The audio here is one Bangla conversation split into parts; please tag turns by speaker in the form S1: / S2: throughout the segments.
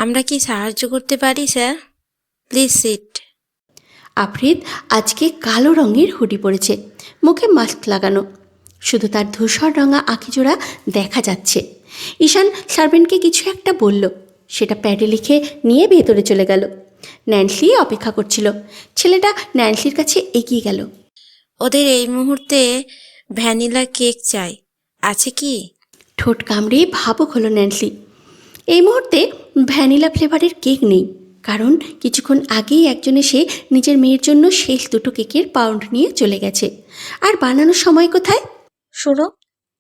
S1: আমরা কি সাহায্য করতে পারি স্যার? Please sit.
S2: আফরিদ আজকে কালো রঙের হুডি পরেছে, মুখে মাস্ক লাগানো, শুধু তার ধূসর রঙা আঁখিজোড়া দেখা যাচ্ছে। ঈশান সার্ভেন্টকে কিছু একটা বলল, সেটা প্যাডে লিখে নিয়ে ভেতরে চলে গেল। ন্যান্সি অপেক্ষা করছিল। ছেলেটা ন্যান্সির কাছে এগিয়ে গেল।
S1: ওদের এই মুহূর্তে ভ্যানিলা কেক চাই, আছে কি?
S2: ঠোঁট কামড়ে ভাবুক হলো ন্যান্সি। এই মুহূর্তে ভ্যানিলা ফ্লেভারের কেক নেই, কারণ কিছুক্ষণ আগেই একজন এসে নিজের মেয়ের জন্য শেষ দুটো কেকের পাউন্ড নিয়ে চলে গেছে। আর বানানোর সময় কোথায়?
S3: শোনো,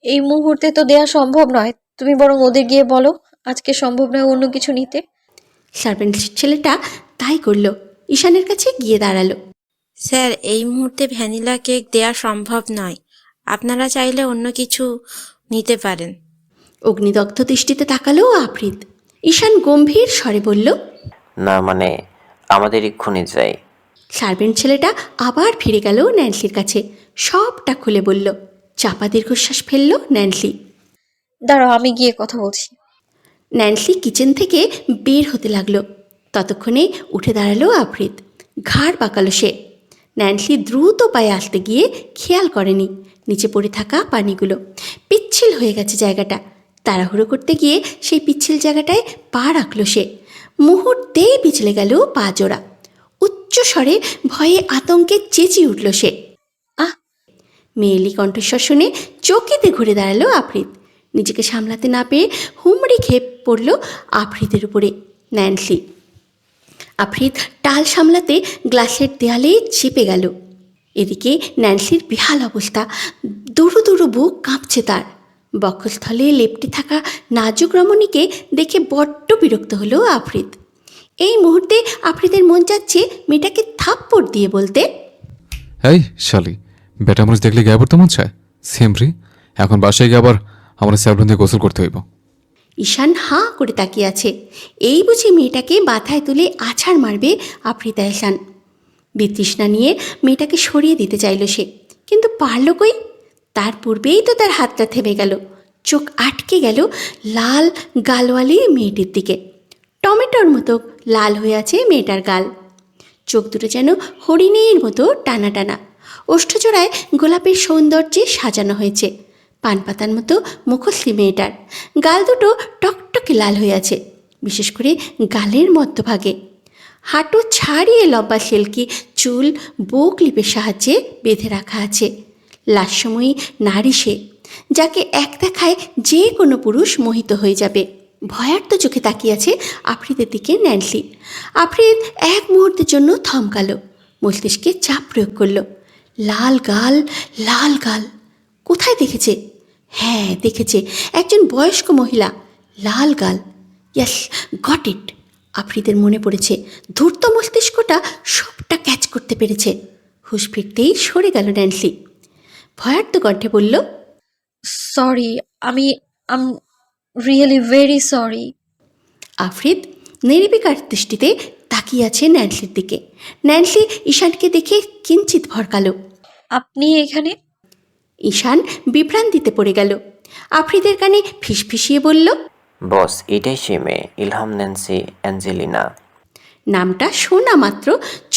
S3: এই মুহূর্তে তো দেয়া সম্ভব নয়, তুমি বরং ওদের গিয়ে বলো আজকে সম্ভব নয় অন্য কিছু নিতে।
S2: সার্ভেন্ট ছেলেটা তাই করল, ঈশানের কাছে গিয়ে দাঁড়ালো।
S1: স্যার, এই মুহূর্তে ভ্যানিলা কেক দেওয়া সম্ভব নয়, আপনারা চাইলে অন্য কিছু নিতে পারেন।
S2: অগ্নিদগ্ধ দৃষ্টিতে তাকালো আফরিদ। ঈশান গম্ভীর স্বরে বলল,
S4: না মানে আমাদের এক্ষুনি চাই।
S2: সার্ভেন্ট ছেলেটা আবার ফিরে গেল ন্যান্সির কাছে, সবটা খুলে বলল। চাপা দীর্ঘশ্বাস ফেলল ন্যান্সি।
S3: দাঁড়াও, আমি গিয়ে কথা বলছি।
S2: ন্যান্সি কিচেন থেকে বের হতে লাগলো। ততক্ষণে উঠে দাঁড়ালো আফরিদ। ঘাড় পাকালো সে। ন্যান্সি দ্রুত পায়ে আসতে গিয়ে খেয়াল করেনি নিচে পড়ে থাকা পানিগুলো। পিচ্ছিল হয়ে গেছে জায়গাটা। তাড়াহুড়ো করতে গিয়ে সেই পিচ্ছিল জায়গাটায় পা রাখল সে। মুহূর্তেই পিছলে গেল পা জোড়া। উচ্চ স্বরে ভয়ে আতঙ্কে চেঁচিয়ে উঠল সে।
S3: আহ!
S2: মেয়েলি কণ্ঠস্বর শুনে চকিতে ঘুরে দাঁড়ালো আফরিদ। নিজেকে সামলাতে না পেয়ে হুমড়ি খেয়ে পড়ল আফরিদের উপরে ন্যান্সি। আফরিদ টাল সামলাতে গ্লাসের দেয়ালে চেপে গেল। এদিকে ন্যান্সির বেহাল অবস্থা, দুরু দুরু বুক কাঁপছে তার। বক্ষস্থলে লেপ্টে থাকা নাজুক রমণীকে দেখে বড্ড বিরক্ত হলো আফরিদ। এই মুহূর্তে আফরিদের মন চাচ্ছে মেয়েটাকে থাপ্পড় দিয়ে বলতে,
S5: এই শালি, বেটা মানুষ দেখলে গায়ে পড়তে মন চায়? সেমরি, এখন বাসায় গিয়ে আবার আমার স্যাবলন দিয়ে গোসল করতে হইব।
S2: ঈশান হাঁ করে তাকিয়ে আছে। এই বুঝি মেয়েটাকে মাথায় তুলে আছাড় মারবে আফরিদা এহসান। বিতৃষ্ণা নিয়ে মেয়েটাকে সরিয়ে দিতে চাইল সে, কিন্তু পারল কই? তার পূর্বেই তো তার হাতটা থেমে গেল। চোখ আটকে গেল লাল গালওয়ালি মেয়েটির দিকে। টমেটোর মতো লাল হয়ে আছে মেয়েটার গাল। চোখ দুটো যেন হরিণের মতো টানা টানা। ওষ্ঠজোড়ায় গোলাপের সৌন্দর্যে সাজানো হয়েছে। পানপাতার মতো মুখশ্রী মেয়েটার। গাল দুটো টকটকে লাল হয়ে আছে, বিশেষ করে গালের মধ্যভাগে। হাঁটু ছাড়িয়ে লম্বা সেলকি চুল বো ক্লিপের সাহায্যে বেঁধে রাখা আছে। লাস্যময়ী নারী সে, যাকে এক দেখায় যে কোনো পুরুষ মোহিত হয়ে যাবে। ভয়ার্ত চোখে তাকিয়ে আছে আফরিদের দিকে ন্যান্সি। আফরিদ এক মুহূর্তের জন্য থমকালো, মস্তিষ্কে চাপ প্রয়োগ করলো। লাল গাল, লাল গাল। কোথায় দেখেছে? হ্যাঁ দেখেছে, একজন বয়স্ক মহিলা, লাল গাল। ইয়াস, গট ইট। আফরিদের মনে পড়েছে। ধূর্ত মস্তিষ্কটা সবটা ক্যাচ করতে পেরেছে। হুঁশ ফিরতেই সরে গেল ন্যান্সি। ভয়ার্ত কণ্ঠে বলল,
S3: sorry, I'm really very sorry.
S2: Afrid নির্বিকার দৃষ্টিতে তাকিয়ে আছে ন্যান্সির দিকে। ন্যান্সি ঈশানকে দেখে কিঞ্চিত ভরকালো।
S3: আপনি এখানে?
S2: ঈশান বিভ্রান্তিতে পড়ে গেল। আফরিদের কানে ফিসফিসিয়ে বলল,
S4: বস, এটাই সে মেয়ে, ইলহাম ন্যান্সি অ্যাঞ্জেলিনা।
S2: নামটা শোনা মাত্র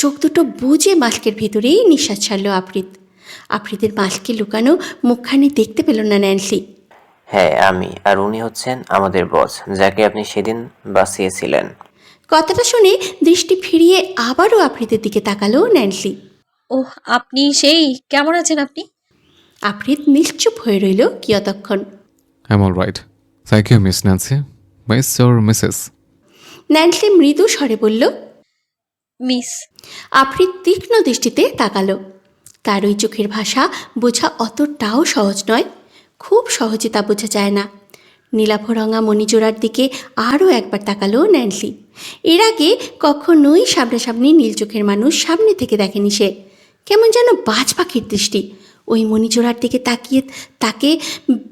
S2: চোখ দুটো বুজে মাস্কের ভেতরেই নিঃশ্বাস ছাড়ল আফরিদ। আফরিদের মাস্কে লুকানো মুখখানি দেখতে পেল না ন্যান্সি।
S4: হ্যাঁ আমি, আর উনি হচ্ছেন আমাদের বস, যাকে আপনি সেদিন বাঁচিয়েছিলেন।
S2: কথাটা শুনে দৃষ্টি ফিরিয়ে আবারও আফরিদের দিকে তাকালো ন্যান্সি।
S3: ওহ, আপনি সেই, কেমন আছেন আপনি?
S2: আফরিদ নিশ্চুপ হয়ে রইল কিয়তক্ষণ।
S5: I am all right, thank you miss Nancy. Miss or mrs?
S2: Nancy মৃদু স্বরে বলল,
S3: মিস।
S2: আফরিদ তীক্ষ্ণ দৃষ্টিতে তাকালো। তার ওই চোখের ভাষা বোঝা অতটাও সহজ নয়। খুব সহজে তা বোঝা যায় না। নীলাভরঙা মণিজোড়ার দিকে আরও একবার তাকালো ন্যান্সি। এর আগে কখনোই সামনাসামনি নীল চোখের মানুষ সামনে থেকে দেখেনি সে। কেমন যেন বাজ পাখির দৃষ্টি। ওই মণিজোড়ার দিকে তাকিয়ে তাকে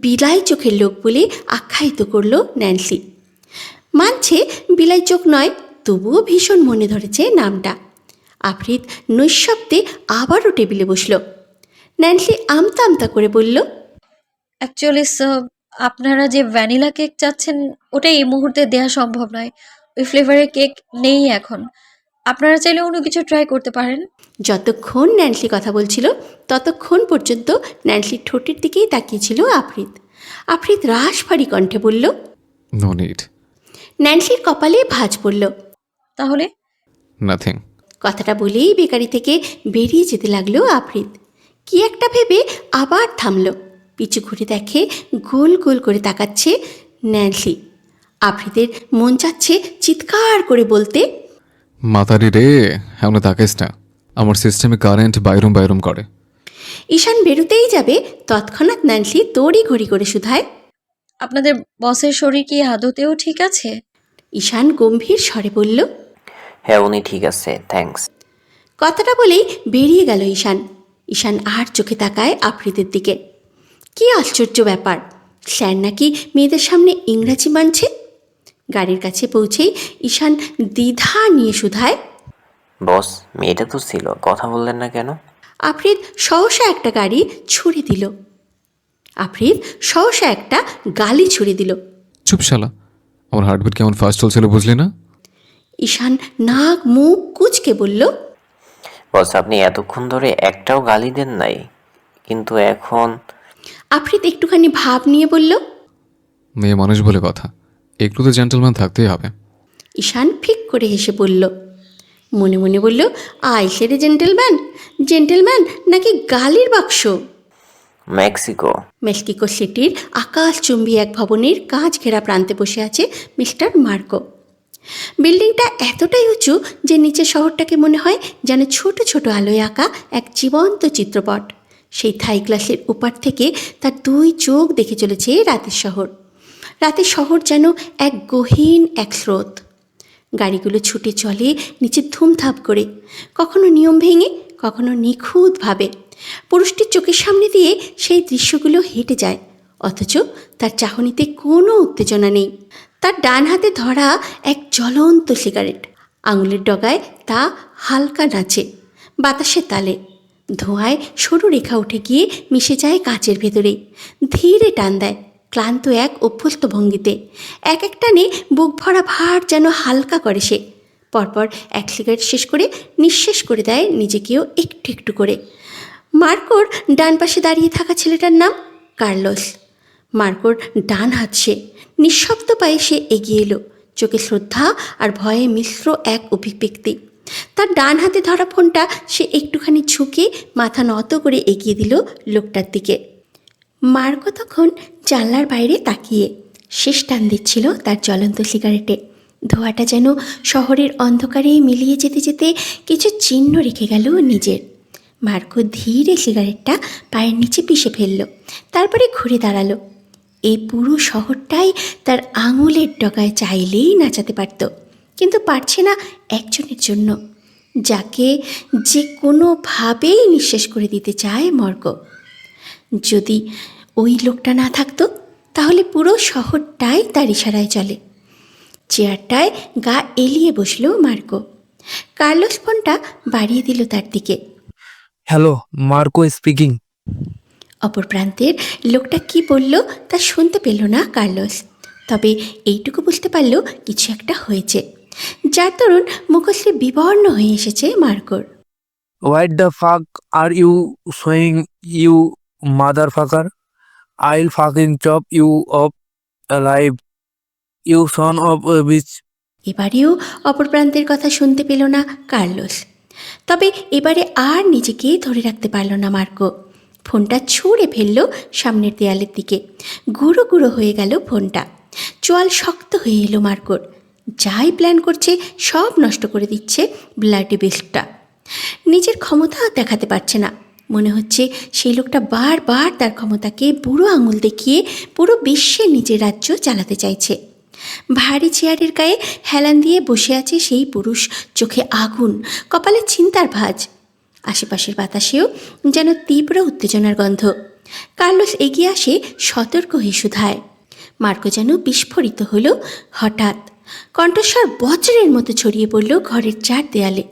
S2: বিলাই চোখের লোক বলে আখ্যায়িত করল ন্যান্সি। মানছে বিলাই চোখ নয়, তবুও ভীষণ মনে ধরেছে নামটা। আফরিদ নৈশব্দে আবারও টেবিলে বসল। ন্যান্সি আমতা আমতা করে বলল,
S3: অ্যাকচুয়ালি স্যার, আপনারা যে ভ্যানিলা কেক চাচ্ছেন ওটা এই মুহূর্তে দেওয়া সম্ভব নয়। ওই ফ্লেভারের কেক নেই এখন। আপনারা চাইলে অন্য কিছু ট্রাই করতে পারেন।
S2: যতক্ষণ ন্যান্সি কথা বলছিল ততক্ষণ পর্যন্ত ন্যান্সির ঠোঁটের দিকেই তাকিয়েছিল আফরিদ। আফরিদ রাশভারী কণ্ঠে বলল।
S5: No need.
S2: ন্যান্সির কপালে ভাঁজ পড়ল।
S3: তাহলে
S5: নাথিং।
S2: কথাটা বলেই বেকারি থেকে বেরিয়ে যেতে লাগলো আফরিদ। কি একটা ভেবে আবার থামল। পিছু ঘুরে দেখে গোল গোল করে তাকাচ্ছে ন্যান্সি। আফরিদের মন চাচ্ছে চিৎকার করে বলতে,
S5: মাতারি রে, এমন তাকাইস না, আমার সিস্টেমে কারেন্ট বাইরম বাইরম করে।
S2: ঈশান বেরোতেই যাবে তৎক্ষণাৎ ন্যান্সি তড়ি ঘড়ি করে শুধায়,
S3: আপনাদের বসের শরীর কি আদতেও ঠিক আছে?
S2: ঈশান গম্ভীর স্বরে বলল।
S4: হ্যাঁ, উনি ঠিক আছে, থ্যাঙ্কস।
S2: কথাটা বলেই বেরিয়ে গেল ঈশান। ঈশান আর চোখে তাকায় আফরিদের দিকে। কি আশ্চর্য ব্যাপার, স্যার নাকি মেয়েদের সামনে ইংরাজি মানছে। গাড়ির কাছে পৌঁছেই ঈশান দ্বিধা নিয়ে শুধায়,
S4: বস, মেয়েটা তো ছিল, কথা বললেন না কেন?
S2: আফরিদ সহসা একটা গালি ছুড়ে দিল।
S5: চুপ শালা, আমার হার্টবিট কেমন ফাস্ট চলছিল বুঝলি না?
S2: ঈশান নাক মুখ কুঁচকে বলল,
S4: বস, আপনি এতক্ষণ ধরে একটাও গালি দেন নাই, কিন্তু এখন?
S2: আফরিদ একটুখানি ভাব নিয়ে বলল,
S5: মেয়ে মানুষ বলে কথা, একটু তো জেন্টলম্যান থাকতেই হবে।
S2: ঈশান ফিক করে হেসে বলল, মনে মনে বলল, আইসেরে জেন্টেলম্যান নাকি গালির বাক্স।
S4: মেক্সিকো।
S2: মেক্সিকো সিটির আকাশচুম্বী এক ভবনের কাঁচ ঘেরা প্রান্তে বসে আছে মিস্টার মার্কো। বিল্ডিংটা এতটাই উঁচু যে নিচে শহরটাকে মনে হয় যেন ছোট ছোট আলোয় আঁকা এক জীবন্ত চিত্রপট। সেই থাই গ্লাসের উপার থেকে তার দুই চোখ দেখে চলেছে রাতের শহর যেন এক গহীন এক স্রোত। গাড়িগুলো ছুটে চলে নিচে ধুমধাপ করে, কখনো নিয়ম ভেঙে, কখনো নিখুঁতভাবে। পুরুষটির চোখের সামনে দিয়ে সেই দৃশ্যগুলো হেঁটে যায়, অথচ তার চাহনিতে কোনো উত্তেজনা নেই। তার ডান হাতে ধরা এক জ্বলন্ত সিগারেট, আঙুলের ডগায় তা হালকা নাচে বাতাসের তালে। ধোঁয়ায় সরু রেখা উঠে গিয়ে মিশে যায় কাঁচের ভেতরে, ধীরে টান দেয় ক্লান্ত এক অভ্যস্ত ভঙ্গিতে। এক এক টানে বুক ভরা ভার যেন হালকা করে সে। পরপর এক সিগারেট শেষ করে নিঃশেষ করে দেয় নিজেকেও একটু একটু করে। মার্কোর ডান পাশে দাঁড়িয়ে থাকা ছেলেটার নাম কার্লোস। মার্কোর ডান হাত সে। নিঃশব্দ পায়ে সে এগিয়ে এলো, চোখে শ্রদ্ধা আর ভয়ে মিশ্র এক অভিব্যক্তি। তার ডান হাতে ধরা ফোনটা সে একটুখানি ঝুঁকে মাথা নত করে এগিয়ে দিল লোকটার দিকে। মার্কো তখন জানলার বাইরে তাকিয়ে শেষ টান দিচ্ছিল তার জ্বলন্ত সিগারেটে। ধোঁয়াটা যেন শহরের অন্ধকারে মিলিয়ে যেতে যেতে কিছু চিহ্ন রেখে গেল নিজের। মার্কো ধীরে সিগারেটটা পায়ের নিচে পিষে ফেলল, তারপরে ঘুরে দাঁড়ালো। এই পুরো শহরটাই তার আঙুলের ডগায় চাইলেই নাচাতে পারত, কিন্তু পারছে না একজনের জন্য, যাকে যে কোনোভাবেই নিঃশেষ করে দিতে চায় মার্কো। যদি ওই লোকটা না থাকতো তাহলে পুরো শহরটাই তার ইশারায় চলে। চেয়ারটায় গা এলিয়ে বসলো মার্কো। কার্লোস ফোনটা বাড়িয়ে দিল তার দিকে।
S6: Hello, Marco speaking.
S2: অপর প্রান্তের লোকটা কি বলল তা শুনতে পেল না কার্লোস, তবে এইটুকু বুঝতে পারল কিছু একটা হয়েছে, যার দরুন মুখশ্রী বিবর্ণ হয়ে এসেছে মার্কোর।
S6: What the fuck are you showing you motherfucker? I'll fucking chop you off live, you son of bitch.
S2: এবারেও অপর প্রান্তের কথা শুনতে পেল না কার্লোস, তবে এবারে আর নিজেকে ধরে রাখতে পারল না মার্কো। ফোনটা ছুঁড়ে ফেলল সামনের দেয়ালের দিকে। গুঁড়ো গুঁড়ো হয়ে গেল ফোনটা। চোয়াল শক্ত হয়ে এলো মার্কোর। যাই প্ল্যান করছে সব নষ্ট করে দিচ্ছে ব্লাডি বিস্টটা। নিজের ক্ষমতা দেখাতে পারছে না। মনে হচ্ছে সেই লোকটা বারবার তার ক্ষমতাকে বুড়ো আঙুল দেখিয়ে পুরো বিশ্বে নিজের রাজ্য চালাতে চাইছে। ভারী চেয়ারের গায়ে হেলান দিয়ে বসে আছে সেই পুরুষ, চোখে আগুন, কপালে চিন্তার ভাঁজ। আশেপাশের বাতাসেও যেন তীব্র উত্তেজনার গন্ধ। কার্লোস এগিয়ে আসে সতর্ক হয়ে শুধায়। মার্কো যেন বিস্ফোরিত হলো হঠাৎ। কণ্ঠস্বর বজ্রের মতো ছড়িয়ে পড়ল ঘরের চার দেয়ালে।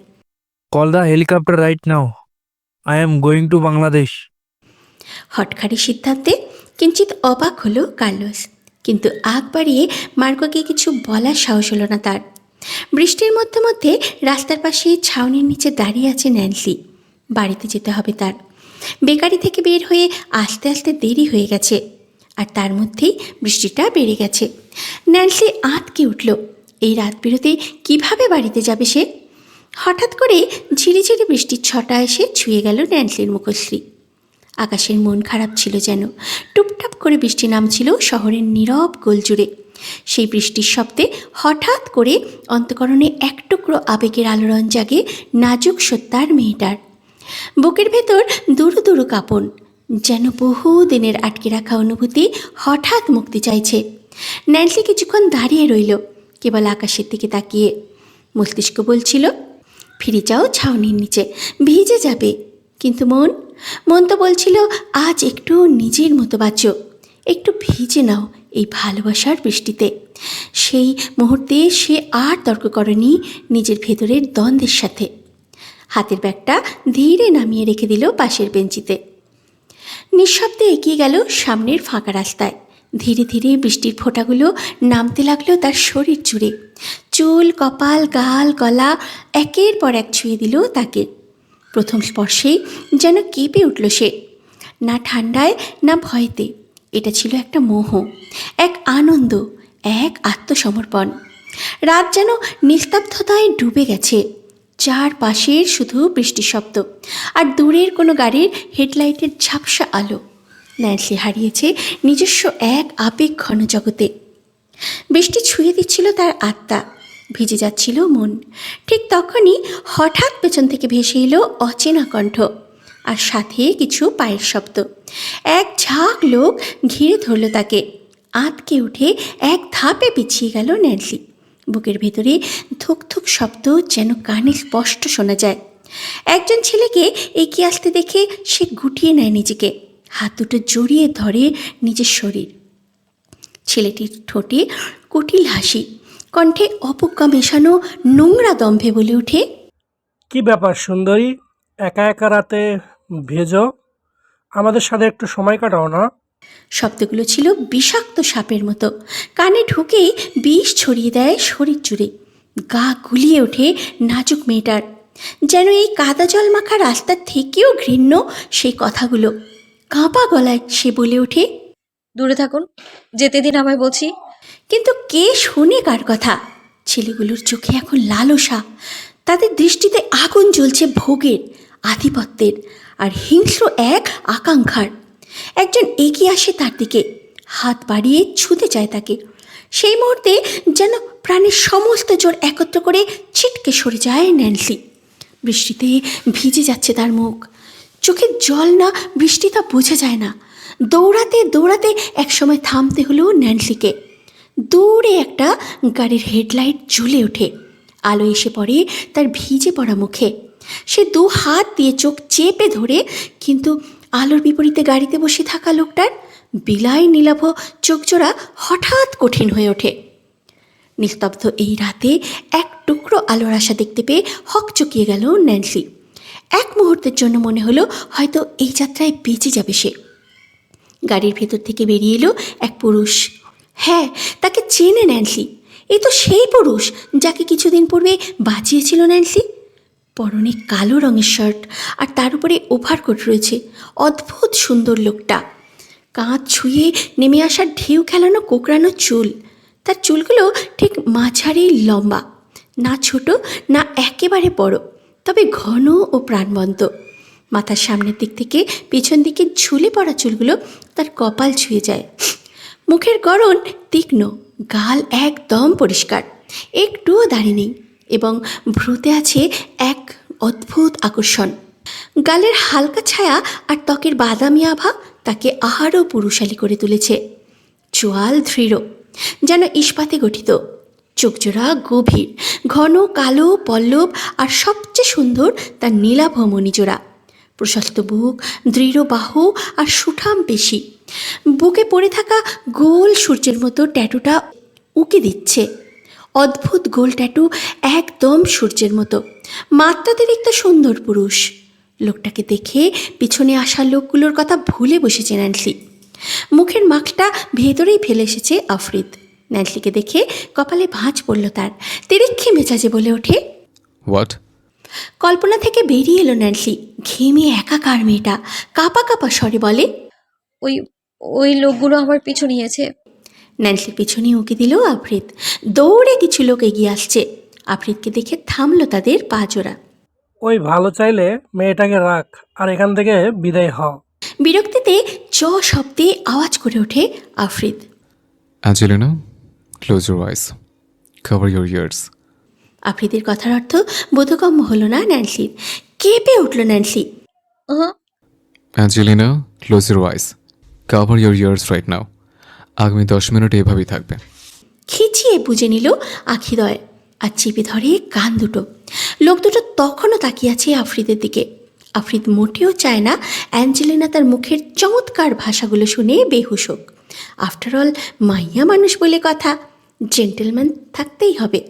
S6: Call the helicopter right now, I am going to Bangladesh.
S2: হটকারী সিদ্ধান্তে কিঞ্চিত অবাক হলো কার্লোস, কিন্তু আগ বাড়িয়ে মার্কোকে কিছু বলার সাহস হলো না তার। বৃষ্টির মধ্যে মধ্যে রাস্তার পাশে ছাউনির নিচে দাঁড়িয়ে আছে ন্যান্সি। বাড়িতে যেতে হবে তার। বেকারি থেকে বের হয়ে আস্তে আস্তে দেরি হয়ে গেছে, আর তার মধ্যেই বৃষ্টিটা বেড়ে গেছে। ন্যান্সি আঁতকে উঠল। এই রাত বিরতে কিভাবে বাড়িতে যাবে সে? হঠাৎ করে ঝিরিঝিরি বৃষ্টির ছটা এসে ছুঁয়ে গেল ন্যান্সির মুখশ্রী। আকাশের মন খারাপ ছিল যেন। টুপটাপ করে বৃষ্টি নামছিল শহরের নীরব গোলজুড়ে। সেই বৃষ্টির শব্দে হঠাৎ করে অন্তঃকরণে এক টুকরো আবেগের আলোড়ন জাগে নাজুক সত্তার মেয়েটার। বুকের ভেতর দুরু দুরু কাঁপন, যেন বহু দিনের আটকে রাখা অনুভূতি হঠাৎ মুক্তি চাইছে। ন্যান্সি কিছুক্ষণ দাঁড়িয়ে রইল, কেবল আকাশের দিকে তাকিয়ে। মস্তিষ্ক বলছিল, ফিরে যাও ছাউনির নিচে, ভিজে যাবে। কিন্তু মন তো বলছিল, আজ একটু নিজের মতো বাঁচো, একটু ভিজে নাও এই ভালোবাসার বৃষ্টিতে। সেই মুহূর্তে সে আর তর্ক করেনি নিজের ভেতরের দ্বন্দ্বের সাথে। হাতের ব্যাগটা ধীরে নামিয়ে রেখে দিল পাশের বেঞ্চিতে। নিঃশব্দে এগিয়ে গেল সামনের ফাঁকা রাস্তায়। ধীরে ধীরে বৃষ্টির ফোঁটাগুলো নামতে লাগলো তার শরীর জুড়ে। চুল, কপাল, গাল, গলা একের পর এক ছুঁয়ে দিল তাকে। প্রথম স্পর্শেই যেন কেঁপে উঠল সে, না ঠান্ডায় না ভয়তে। এটা ছিল একটা মোহ, এক আনন্দ, এক আত্মসমর্পণ। রাত যেন নিস্তব্ধতায় ডুবে গেছে। চারপাশের শুধু বৃষ্টির শব্দ আর দূরের কোনো গাড়ির হেডলাইটের ঝাপসা আলো। ন্যান্সি হারিয়েছে নিজস্ব এক আবেগ ঘন জগতে। বৃষ্টি ছুঁয়ে দিচ্ছিল তার আত্মা, ভিজে যাচ্ছিল মন। ঠিক তখনই হঠাৎ পেছন থেকে ভেসে এলো অচেনা কণ্ঠ, আর সাথে কিছু পায়ের শব্দ। এক ঝাঁক লোক ঘিরে ধরল তাকে। আঁতকে উঠে এক ধাপে পিছিয়ে গেল ন্যান্সি। বুকের ভেতরে ধুক ধুক শব্দ যেন কানে স্পষ্ট শোনা যায়। একজন ছেলেকে এগিয়ে আসতে দেখে সে গুটিয়ে নেয় নিজেকে, হাত দুটো জড়িয়ে ধরে নিজের শরীর। ছেলেটির ঠোঁটে কুটিল হাসি, কণ্ঠে অপজ্ঞা মেশানো নোংরা দম্ভে বলে ওঠে,
S7: কি ব্যাপার সুন্দরী, একা একা রাতে ভেজো, আমাদের সাথে একটু সময় কাটাও না?
S2: শব্দগুলো ছিল বিষাক্ত সাপের মতো, কানে ঢুকেই বিষ ছড়িয়ে দেয় শরীর জুড়ে। গা গুলিয়ে ওঠে নাজুক মেয়েটার, যেন এই কাদা জল মাখা রাস্তার থেকেও ঘৃণ্য সেই কথাগুলো। কাঁপা গলায় সে বলে ওঠে,
S3: দূরে থাকুন, যেতে দিন আমায় বলছি।
S2: কিন্তু কে শোনে কার কথা? ছেলেগুলোর চোখে এখন লালসা, তাদের দৃষ্টিতে আগুন জ্বলছে ভোগের, আধিপত্যের আর হিংস্র এক আকাঙ্ক্ষার। একজন এগিয়ে আসে তার দিকে, হাত বাড়িয়ে ছুঁতে চায় তাকে। সেই মুহূর্তে যেন প্রাণের সমস্ত জোর একত্র করে ছিটকে সরে যায় ন্যান্সি। বৃষ্টিতে ভিজে যাচ্ছে তার মুখ, চোখের জল না বৃষ্টি তা বোঝা যায় না। দৌড়াতে দৌড়াতে একসময় থামতে হলো ন্যান্সিকে। দূরে একটা গাড়ির হেডলাইট জ্বলে ওঠে, আলো এসে পড়ে তার ভিজে পড়া মুখে। সে দু হাত দিয়ে চোখ চেপে ধরে, কিন্তু আলোর বিপরীতে গাড়িতে বসে থাকা লোকটার বিলাই নীলাভ চোখজোড়া হঠাৎ কঠিন হয়ে ওঠে। নিস্তব্ধ এই রাতে এক টুকরো আলোর আশা দেখতে পেয়ে হকচকিয়ে গেল ন্যান্সি। এক মুহূর্তের জন্য মনে হলো হয়তো এই যাত্রায় বেঁচে যাবে সে। গাড়ির ভেতর থেকে বেরিয়ে এলো এক পুরুষ। হ্যাঁ, তাকে চেনে ন্যান্সি। এই তো সেই পুরুষ যাকে কিছুদিন পূর্বে বাঁচিয়েছিল ন্যান্সি। পরনে কালো রঙের শার্ট আর তার উপরে ওভারকোট রয়েছে। অদ্ভুত সুন্দর লোকটা। কাঁধ ছুঁয়ে নেমে আসার ঢেউ খেলানো কোকড়ানো চুল। তার চুলগুলো ঠিক মাঝারি লম্বা, না ছোট না একেবারে বড়, তবে ঘন ও প্রাণবন্ত। মাথার সামনের দিক থেকে পেছন দিকে ঝুলে পড়া চুলগুলো তার কপাল ছুঁয়ে যায়। মুখের গড়ন তীক্ষ্ণ, গাল একদম পরিষ্কার, একটুও দাড়ি নেই, এবং ভ্রুতে আছে এক অদ্ভুত আকর্ষণ। গালের হালকা ছায়া আর ত্বকের বাদামি আভা তাকে আরও পুরুষালী করে তুলেছে। চোয়াল দৃঢ়, যেন ইস্পাতে গঠিত। চোখজোড়া গভীর, ঘন কালো পল্লব, আর সবচেয়ে সুন্দর তার নীলাভ মণিজোড়া। প্রশস্ত বুক, দৃঢ় বাহু আর সুঠাম পেশি। বুকে পড়ে থাকা গোল সূর্যের মতো ট্যাটুটা উঁকি দিচ্ছে। অদ্ভুত গোল ট্যাটু, একদম সূর্যের মতো। মাত্রাতিরিক্ত সুন্দর পুরুষ। লোকটাকে দেখে পিছনে আসা লোকগুলোর কথা ভুলে বসেছে ন্যান্সি। মুখের মাখটা ভেতরেই ফেলে এসেছে আফরিদ। ন্যান্সিকে দেখে কপালে ভাঁজ পড়ল তার। তিরিক্ষি মেজাজে বলে ওঠে,
S5: হোয়াট?
S2: কল্পনা থেকে বেরিয়ে এলো ন্যান্সি। ঘেমে একাকার মেয়েটা কাপা কাপা স্বরে বলে,
S3: ওই ওই লোকগুলো আমার পিছু নিয়েছে।
S2: ন্যান্সির পিছনে উঁকি দিল আফ্রিদ। দৌড়ে কিছু লোক এগিয়ে আসছে। আফ্রিদকে দেখে থামলো তাদের পা জোড়া।
S7: ওই ভালো চাইলে মেয়েটাকে রাখ আর এখান থেকে বিদায় হ।
S2: বিরক্তিতে চ শব্দে আওয়াজ করে ওঠে Afrid.
S5: Angelina, close your eyes, cover your ears.
S2: আফ্রিদের কথার অর্থ বোধগম্য হলো না ন্যান্সির। কেঁপে উঠল ন্যান্সি।
S5: Angelina, close your eyes, cover your ears right now. আগামী 10 মিনিট এভাবেই থাকবে।
S2: খিচিয়ে বুঝে নিল আখিদয় আর চেপে ধরে কান দুটো। লোক দুটো তখনও তাকিয়ে আছে আফ্রিদের দিকে। আফ্রিদ মোটেও চায় না অ্যাঞ্জেলিনা তার মুখের চমৎকার ভাষাগুলো শুনে বেহুশ হোক। আফটারঅল মাইয়া মানুষ বলে কথা, জেন্টেলম্যান থাকতেই হবে।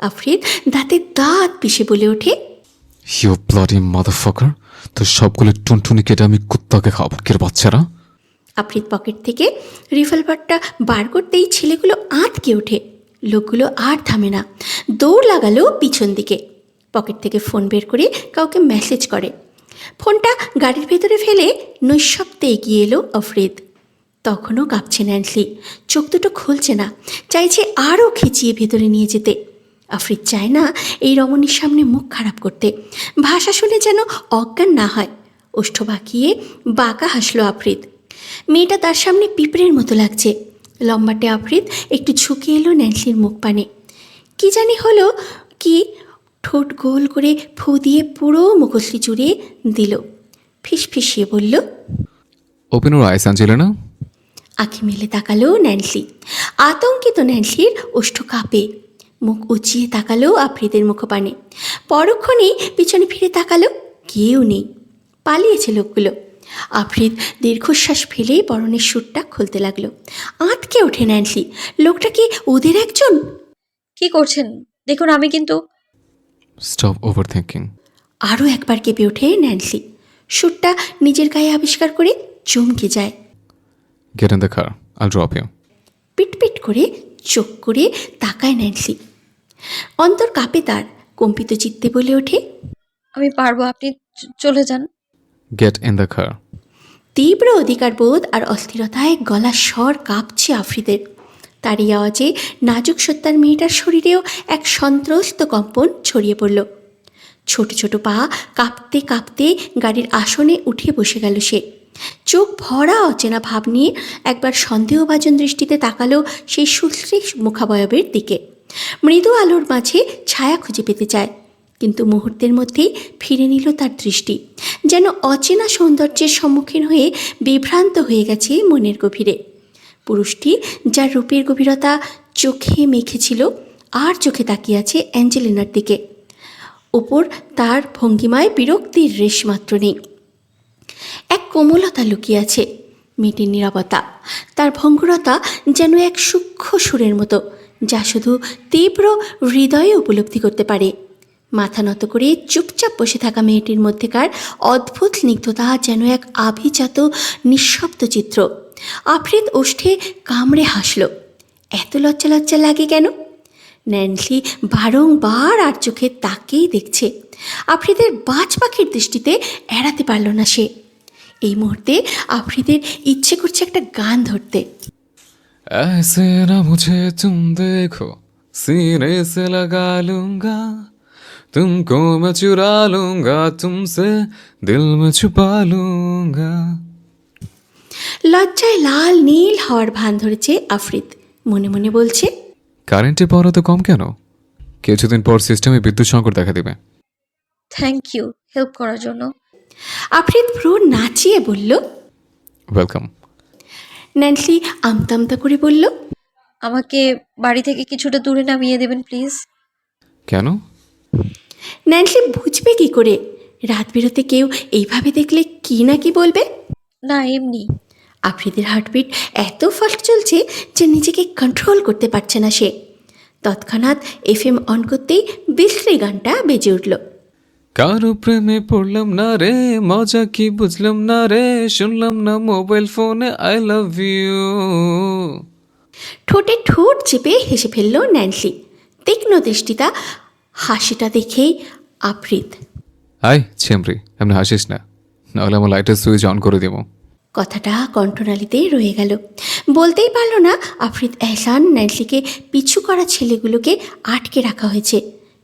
S2: আফ্রিদ দাঁতে দাঁত পিষে বলে ওঠে,
S5: ইউ ব্লাডি মাদারফাকার, তো সবগুলো টুনটুনি কেটে আমি কুত্তাকে খাওয়াবো কের বাচ্চারা।
S2: আফ্রিদ পকেট থেকে রিভলভারটা বার করতেই ছেলেগুলো আঁতকে ওঠে। লোকগুলো আর থামে না, দৌড় লাগালো পিছন দিকে। পকেট থেকে ফোন বের করে কাউকে মেসেজ করে। ফোনটা গাড়ির ভেতরে ফেলে নৈশব্দে এগিয়ে এলো আফ্রিদ। তখনও কাঁপছে ন্যান্সি, চোখ দুটো খুলছে না, চাইছে আরও খিচিয়ে ভেতরে নিয়ে যেতে। আফ্রিদ চায় না এই রমণীর সামনে মুখ খারাপ করতে, ভাষা শুনে যেন অজ্ঞান না হয়। ওষ্ঠ বাঁকিয়ে বাঁকা হাসলো আফ্রিদ। মেয়েটা তার সামনে পিঁপড়ের মতো লাগছে। লম্বাটে আফ্রিদ একটু ঝুঁকে এলো ন্যান্সির মুখ পানে। কি জানি হলো কি, ঠোঁট গোল করে ফু দিয়ে পুরো মুখশ্রী জুড়ে দিল। ফিসফিসিয়ে বলল,
S5: ওপেন ইউর আইস অ্যাঞ্জেলিনা।
S2: আঁখি মেলে তাকালো ন্যান্সি। আতঙ্কিত ন্যান্সির ওষ্ঠ কাঁপে। মুখ উঁচিয়ে তাকালো আফ্রিদের মুখপানে। পরক্ষণেই পিছনে ফিরে তাকালো, কেউ নেই। পালিয়েছে লোকগুলো। আফ্রিদ দীর্ঘশ্বাস ফেলে পরনের সুটটা খুলতে লাগলো। আঁতকে ওঠে ন্যান্সি, লোকটা কি ওদের একজন?
S3: কি করছেন দেখুন, আমি কিন্তু।
S5: Stop over thinking.
S2: আরও একবার কেঁপে ওঠে ন্যান্সি। সুটটা নিজের গায়ে আবিষ্কার করে চমকে যায়।
S5: গেট ইন দ্য কার, আইল ড্রপ ইউ।
S2: পিটপিট করে চোখ করে তাকায় ন্যান্সি। অন্তর কাঁপে তার, কম্পিত চিত্তে বলে ওঠে,
S3: আমি পারবো, আপনি চলে যান।
S5: Get in the car.
S2: তীব্র অধিকারবোধ আর অস্থিরতায় গলার স্বর কাঁপছে আফ্রিদের। তার এই আওয়াজে নাজুক সত্তার মেয়েটার শরীরেও এক সন্ত্রস্ত কম্পন ছড়িয়ে পড়ল। ছোট ছোট পা কাঁপতে কাঁপতে গাড়ির আসনে উঠে বসে গেল সে। চোখ ভরা অচেনা ভাব নিয়ে একবার সন্দেহভাজন দৃষ্টিতে তাকালো সেই সুশ্রী মুখাবয়বের দিকে। মৃদু আলোর মাঝে ছায়া খুঁজে পেতে চায়, কিন্তু মুহূর্তের মধ্যেই ফিরে নিল তার দৃষ্টি। যেন অচেনা সৌন্দর্যের সম্মুখীন হয়ে বিভ্রান্ত হয়ে গেছে মনের গভীরে। পুরুষটি যার রূপের গভীরতা চোখে মেখেছিল আর চোখে তাকিয়ে আছে অ্যাঞ্জেলিনার দিকে। ওপর তার ভঙ্গিমায় বিরক্তির রেশ মাত্র নেই। এক কোমলতা লুকিয়ে আছে মেয়েটির নীরবতা। তার ভঙ্গুরতা যেন এক সূক্ষ্ম সুরের মতো, যা শুধু তীব্র হৃদয়ে উপলব্ধি করতে পারে। মাথা নত করে চুপচাপ বসে থাকা মেয়েটির মধ্যেকার অদ্ভুত স্নিগ্ধতা যেন এক আভিজাত নিঃশব্দ চিত্র। আফ্রিদ ওষ্ঠে কামড়ে হাসল। এত লজ্জা লজ্জা লাগে কেন? ন্যান্সি বারংবার আর চোখে তাকেই দেখছে। আফ্রিদের বাজ পাখির দৃষ্টিতে এড়াতে পারল না সে। এই মুহূর্তে আফ্রিদের ইচ্ছে করছে একটা গান ধরতে।
S5: ऐसे ना मुझे तुम देखो, सीने से लगा लूंगा, तुमको मैं चुरा लूंगा, तुमसे दिल में छुपा लूंगा।
S2: লজ্জায় লাল নীল হওয়ার ভান ধরেছে আফ্রিদ। মনে মনে বলছে,
S5: কারেন্টের পাওয়ার তো কম কেন? কিছুদিন পর সিস্টেমে বিদ্যুৎ সংকট দেখা দেবে।
S3: থ্যাংক ইউ হেল্প করার জন্য।
S2: আফ্রিদ ভ্রু নাচিয়ে বলল,
S5: ওয়েলকাম।
S2: ন্যান্সি আমতা আমতা করে বলল,
S3: আমাকে বাড়ি থেকে কিছুটা দূরে নামিয়ে দেবেন প্লিজ।
S5: কেন?
S2: ন্যান্সি বুঝবে কি করে? রাত বেরোতে কেউ এইভাবে দেখলে কি না কি বলবে।
S3: না এমনি।
S2: আফ্রিদের হার্টবিট এত ফাস্ট চলছে যে নিজেকে কন্ট্রোল করতে পারছে না সে। তৎক্ষণাৎ এফএম অন করতেই বিশ্রী গানটা বেজে উঠল।
S5: কারো প্রেমে পড়লাম না রে, মজা কি বুঝলাম না রে, শুনলাম না মোবাইল ফোনে আই লাভ ইউ।
S2: ঠোঁটে ঠোঁট চেপে হেসে ফেলল ন্যান্সি। তীক্ষ্ণ দৃষ্টিটা হাসিটা দেখেই আফ্রিদ।
S5: আয় ছেমরি, এমনি হাসিস না, নাহলে আমার লাইটের সুইচ অন করে দেবো।
S2: কথাটা কণ্ঠনালীতেই রয়ে গেল। বলতেই পারল না আফ্রিদ এহসান ন্যান্সিকে পিছু করা ছেলেগুলোকে আটকে রাখা হয়েছে,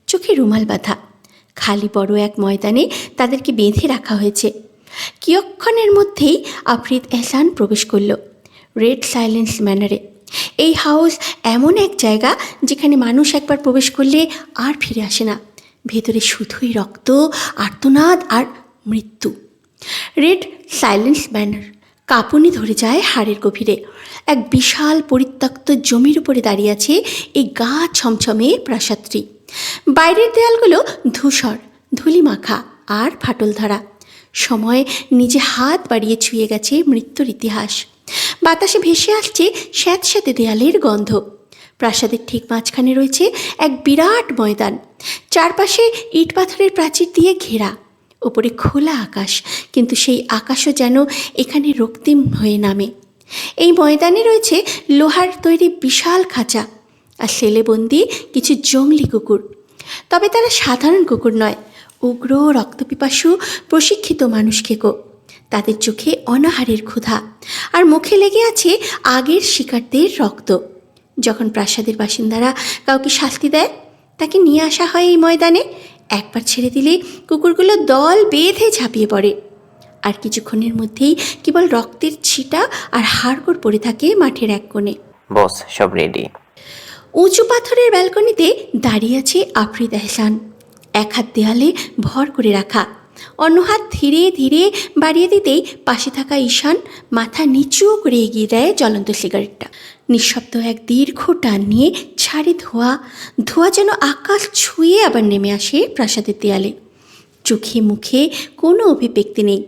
S2: চোখে রুমাল বাঁধা। খালি বড় এক ময়দানে তাদেরকে বেঁধে রাখা হয়েছে। কিয়ক্ষণের মধ্যেই আফ্রিদ এহসান প্রবেশ করল রেড সাইলেন্স ম্যানারে। এই হাউস এমন এক জায়গা যেখানে মানুষ একবার প্রবেশ করলে আর ফিরে আসে না। ভেতরে শুধুই রক্ত, আর্তনাদ আর মৃত্যু। রেড সাইলেন্স ম্যানার কাঁপুনি ধরে যায় হাড়ের গভীরে। এক বিশাল পরিত্যক্ত জমির উপরে দাঁড়িয়ে আছে এই গা ছমছমে প্রাসাদটি। বাইরের দেয়ালগুলো ধূসর, ধুলিমাখা আর ফাটল ধরা। সময় নিজে হাত বাড়িয়ে ছুঁয়ে গেছে মৃত্যুর ইতিহাস। বাতাসে ভেসে আসছে স্যাঁতস্যাঁতে দেয়ালের গন্ধ। প্রাসাদের ঠিক মাঝখানে রয়েছে এক বিরাট ময়দান, চারপাশে ইট পাথরের প্রাচীর দিয়ে ঘেরা। ওপরে খোলা আকাশ, কিন্তু সেই আকাশও যেন এখানে রক্তিম হয়ে নামে। এই ময়দানে রয়েছে লোহার তৈরি বিশাল খাঁচা আর সেলেবন্দি কিছু জংলি কুকুর। তবে তারা সাধারণ কুকুর নয়, উগ্র রক্তপিপাসু প্রশিক্ষিত মানুষ খেকো। তাদের চোখে অনাহারের ক্ষুধা, আর মুখে লেগে আছে আগের শিকারদের রক্ত। যখন প্রাসাদের বাসিন্দারা কাউকে শাস্তি দেয়, তাকে নিয়ে আসা হয় এই ময়দানে। একবার ছেড়ে দিলে কুকুরগুলো দল বেঁধে ঝাঁপিয়ে পড়ে, আর কিছুক্ষণের মধ্যেই কেবল রক্তের ছিটা আর হাড়গোড় পড়ে থাকে মাঠের এক কোণে।
S4: বস, সব রেডি।
S2: উঁচু পাথরের ব্যালকনিতে দাঁড়িয়ে আছে আফ্রিদ এহসান, এক হাত দেয়ালে ভর করে রাখা, অন্য হাত ধীরে ধীরে বাড়িয়ে দিতেই পাশে থাকা ঈশান মাথা নিচু করে এগিয়ে দেয় জ্বলন্ত সিগারেটটা। নিঃশব্দ এক দীর্ঘ টান নিয়ে ছাড়ে ধোঁয়া। ধোঁয়া যেন আকাশ ছুঁয়ে আবার নেমে আসে প্রাসাদের দেয়ালে। চোখে মুখে কোনো অভিব্যক্তি নেই।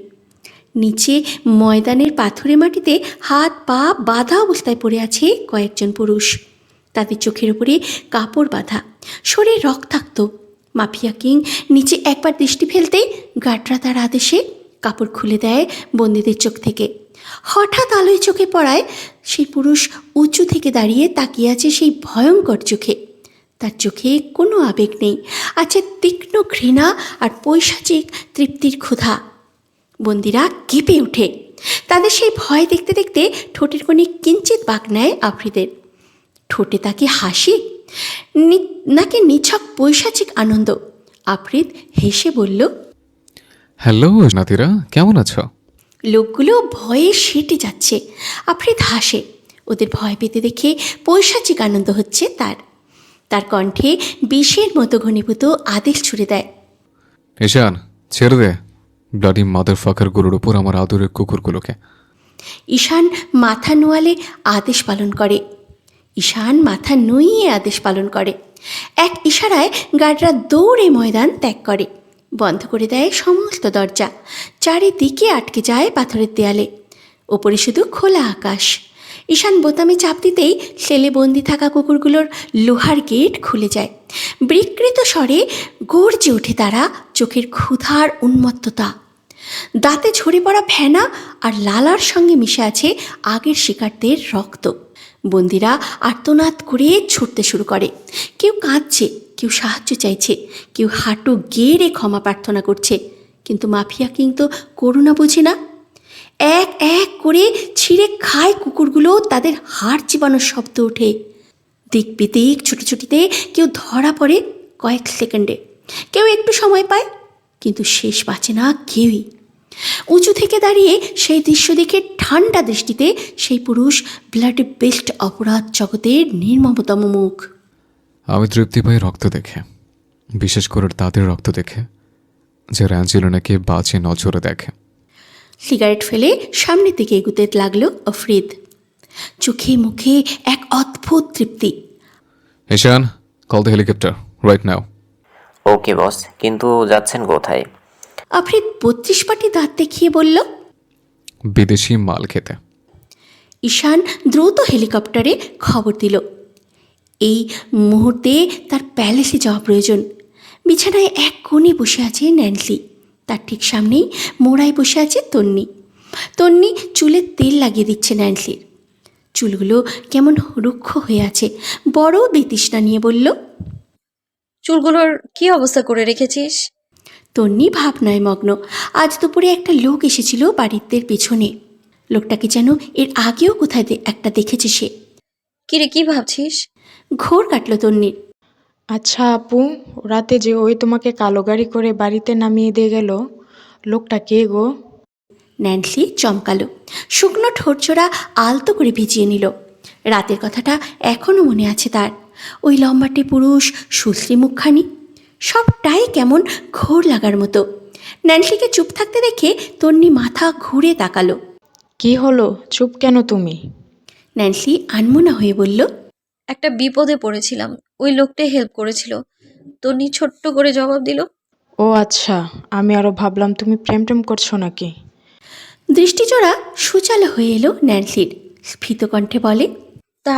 S2: নিচে ময়দানের পাথুরে মাটিতে হাত পা বাঁধা অবস্থায় পড়ে আছে কয়েকজন পুরুষ। তাদের চোখের উপরে কাপড় বাঁধা, শরীর রক্তাক্ত। মাফিয়া কিং নিচে একবার দৃষ্টি ফেলতেই গার্ডরা তার আদেশে কাপড় খুলে দেয় বন্দীদের চোখ থেকে। হঠাৎ আলোয় চোখে পড়ায় সেই পুরুষ উঁচু থেকে দাঁড়িয়ে তাকিয়ে আছে সেই ভয়ঙ্কর চোখে। তার চোখে কোনো আবেগ নেই, আছে তীক্ষ্ণ ঘৃণা আর পৈশাচিক তৃপ্তির ক্ষুধা। বন্দীরা কেঁপে ওঠে। তাদের সেই ভয় দেখতে দেখতে ঠোঁটের কোণে কিঞ্চিত বাঁক নেয় আফ্রিদের। ঠোঁটে তাকে হাসি নাকি নিছক পৈশাচিক আনন্দ? আফ্রিদ হেসে বলল,
S5: হ্যালো নাতিরা, কেমন আছো?
S2: লোকগুলো ভয়ে সেটে যাচ্ছে। আফ্রিদ হাসে। ওদের ভয় পেতে দেখে পৈশাচিক আনন্দ হচ্ছে তার। তার কণ্ঠে বিষের মতো ঘনীভূত আদেশ ছুড়ে দেয়,
S5: ঈশান, ছেড়ে দে ব্লাডি মাদার ফাকার গুলোর উপর আমার আদরের কুকুরগুলোকে।
S2: ঈশান মাথা নোয়ালে আদেশ পালন করে। ঈশান মাথা নুইয়ে আদেশ পালন করে। এক ইশারায় গার্ডরা দৌড়ে ময়দান ত্যাগ করে, বন্ধ করে দেয় সমস্ত দরজা। চারিদিকে আটকে যায় পাথরের দেয়ালে। ওপরে শুধু খোলা আকাশ। ঈশান বোতামে চাপ দিতেই সেলে বন্দি থাকা কুকুরগুলোর লোহার গেট খুলে যায়। বিকৃত স্বরে গর্জে ওঠে তারা, চোখের ক্ষুধার উন্মত্ততা। দাঁতে ঝরে পড়া ফেনা আর লালার সঙ্গে মিশে আছে আগের শিকারদের রক্ত। বন্দিরা আর্তনাদ করে ছুটতে শুরু করে। কেউ কাঁদছে, কেউ সাহায্য চাইছে, কেউ হাঁটু গেড়ে ক্ষমা প্রার্থনা করছে। কিন্তু মাফিয়া কিং তো করুণা বোঝে না। এক এক করে ছিঁড়ে খায় কুকুরগুলো। তাদের হাড় চিবানোর শব্দ ওঠে। দিক বিদিক ছুটোছুটিতে কেউ ধরা পড়ে কয়েক সেকেন্ডে, কেউ একটু সময় পায়, কিন্তু শেষ বাঁচে না কেউই। উঁচু থেকে দাঁড়িয়ে সেই দৃশ্য দেখে ঠান্ডা দৃষ্টিতে সেই পুরুষ ব্লাডি বেস্ট অপরাধ জগতের নির্মমতম মুখ।
S5: আমি তৃপ্তি পাই রক্ত দেখে, বিশেষ করে তাদের রক্ত দেখে যারা অ্যাঞ্জেলিনাকে বাজে নজরে দেখে।
S2: সিগারেট ফেলে সামনের দিকে এগুতে লাগলো আফ্রিদ। চোখে মুখে এক অদ্ভুত তৃপ্তি।
S5: Ishan, call the helicopter right now.
S4: Okay boss, কিন্তু যাচ্ছেন কোথায়?
S2: আফ্রিদ 32 পাটি দাঁত দেখিয়ে বলল,
S5: বিদেশি মাল খেতে।
S2: ঈশান দ্রুত হেলিকপ্টারে খবর দিল। এই মুহূর্তে তার প্যালেসে যাওয়া প্রয়োজন। বিছানায় এক কোণে বসে আছে ন্যান্সি, তার ঠিক সামনেই মোড়ায় বসে আছে তন্নি। তন্নি চুলে তেল লাগিয়ে দিচ্ছে ন্যান্সির। চুলগুলো কেমন রুক্ষ হয়ে আছে। বড় বিতৃষ্ণা নিয়ে বলল,
S3: চুলগুলোর কি অবস্থা করে রেখেছিস?
S2: তন্নি ভাবনায় মগ্ন। আজ দুপুরে একটা লোক এসেছিল বাড়িতে পেছনে। লোকটাকে যেন এর আগেও কোথায় একটা দেখেছে সে।
S3: কিরে, কি ভাবছিস?
S2: ঘোর কাটল তন্নির।
S8: আচ্ছা আপু, রাতে যে ওই তোমাকে কালো গাড়ি করে বাড়িতে নামিয়ে দিয়ে গেল, লোকটা কে গো?
S2: ন্যান্সি চমকালো। শুকনো ঠোঁটজোড়া আলতো করে ভিজিয়ে নিল। রাতের কথাটা এখনও মনে আছে তার। ওই লম্বাটে পুরুষ, সুশ্রী মুখখানি, সবটাই কেমন ঘোর লাগার মতো। ন্যান্সিকে চুপ থাকতে দেখে তন্নি মাথা ঘুরে তাকালো।
S8: কি হলো, চুপ কেন তুমি?
S2: ন্যান্সি আনমনা হয়ে বলল,
S3: একটা বিপদে পড়েছিলাম, ওই লোকটাই হেল্প করেছিল। তন্নি ছোট্ট করে জবাব দিল।
S8: ও আচ্ছা, আমি আরো ভাবলাম তুমি প্রেম টেম করছো নাকি।
S2: দৃষ্টিজোড়া সুচালো হয়ে এলো ন্যান্সির। স্ফীত কণ্ঠে বলে,
S3: তা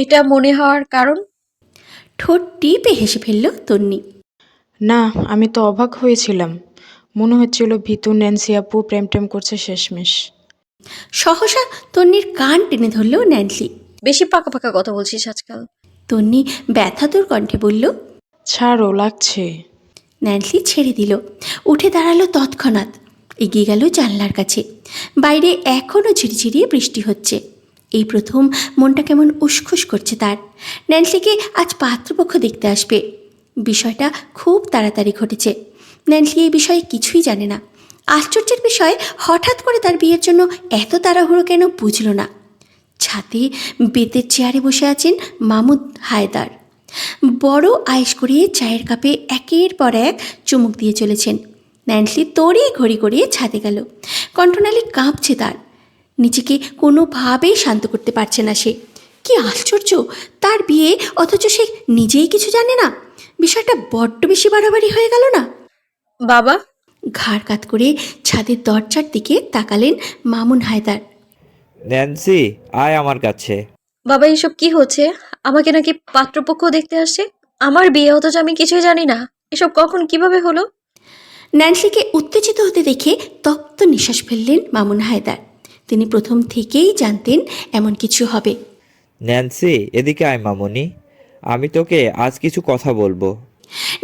S3: এটা মনে হওয়ার কারণ?
S2: ঠোঁট টিপে হেসে ফেলল তন্নি।
S8: না, আমি তো অবাক হয়েছিলাম, মনে হচ্ছিল ভিতু ন্যান্সি আপু প্রেম টেম করছে শেষমেশ।
S2: সহসা তন্নির কান টেনে ধরল ন্যান্সি।
S3: বেশি পাকা পাকা কথা বলছিস আজকাল।
S2: তন্নি ব্যথাতুর কণ্ঠে বলল।
S8: ছাড়ো, লাগছে।
S2: ন্যান্সি ছেড়ে দিল। উঠে দাঁড়ালো তৎক্ষণাৎ। এগিয়ে গেল জানলার কাছে। বাইরে এখনও ঝিরিঝিরি বৃষ্টি হচ্ছে। এই প্রথম মনটা কেমন উসখুস করছে তার। ন্যান্সিকে আজ পাত্রপক্ষ দেখতে আসবে। বিষয়টা খুব তাড়াতাড়ি ঘটেছে। ন্যান্সি এই বিষয়ে কিছুই জানে না। আশ্চর্যের বিষয়, হঠাৎ করে তার বিয়ের জন্য এত তাড়াহুড়ো কেন বুঝল না। ছাদে বেতের চেয়ারে বসে আছেন মামুদ হায়দার। বড় আয়েশ করে চায়ের কাপে একের পর এক চুমুক দিয়ে চলেছেন। ন্যান্সি তড়ি ঘড়ি গড়িয়ে ছাদে গেল। কণ্ঠনালী কাঁপছে তার। নিজেকে কোনোভাবেই শান্ত করতে পারছে না সে। কি আশ্চর্য, তার বিয়ে অথচ সে নিজেই কিছু জানে না। বিষয়টা বড্ড বেশি বাড়াবাড়ি হয়ে গেল না?
S3: বাবা,
S2: ঘাড় কাত করে ছাদের দরজার দিকে তাকালেন মামুন হায়দার।
S9: ন্যান্সি, আয় আমার কাছে।
S3: বাবা এসব কি হচ্ছে? আমাকে নাকি পাত্রপক্ষ দেখতে আসছে? আমার বিয়ে, অথচ আমি কিছুই জানি না। এসব কখন কিভাবে হলো?
S2: ন্যান্সিকে উত্তেজিত হতে দেখে তপ্ত নিঃশ্বাস ফেললেন মামুন হায়দার। তিনি প্রথম থেকেই জানতেন এমন কিছু হবে।
S9: ন্যান্সি, এদিকে আয় মামনি, আমি তোকে আজ কিছু কথা বলবো।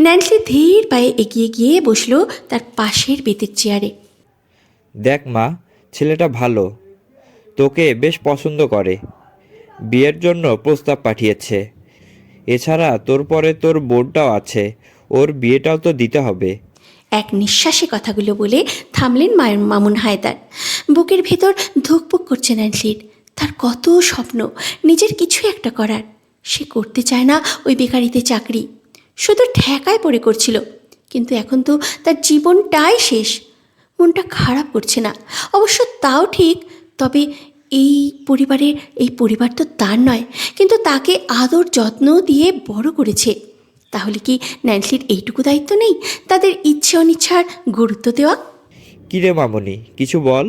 S2: ন্যান্সি ধীর পায়ে এগিয়ে গিয়ে বসল তার পাশের বেতের চেয়ারে।
S9: দেখ মা, ছেলেটা ভালো, তোকে বেশ পছন্দ করে, বিয়ের জন্য প্রস্তাব পাঠিয়েছে। এছাড়া তোর পরে তোর বোনটাও আছে, ওর বিয়েটাও তো দিতে হবে।
S2: এক নিঃশ্বাসে কথাগুলো বলে থামলেন মামুন হায়দার। বুকের ভেতর ধুকপুক করছে ন্যান্সির। তার কত স্বপ্ন নিজের কিছু একটা করার। সে করতে চায় না ওই বেকারিতে চাকরি, শুধু ঠেকায় পড়ে করছিল। কিন্তু এখন তো তার জীবনটাই শেষ। মনটা খারাপ করছে না অবশ্য, তাও ঠিক। তবে এই পরিবার তো তার নয়, কিন্তু তাকে আদর যত্ন দিয়ে বড় করেছে। তাহলে কি ন্যান্সির এইটুকু দায়িত্ব নেই তাদের ইচ্ছে অনিচ্ছার গুরুত্ব দেওয়া?
S9: কিরে মামনি, কিছু বল।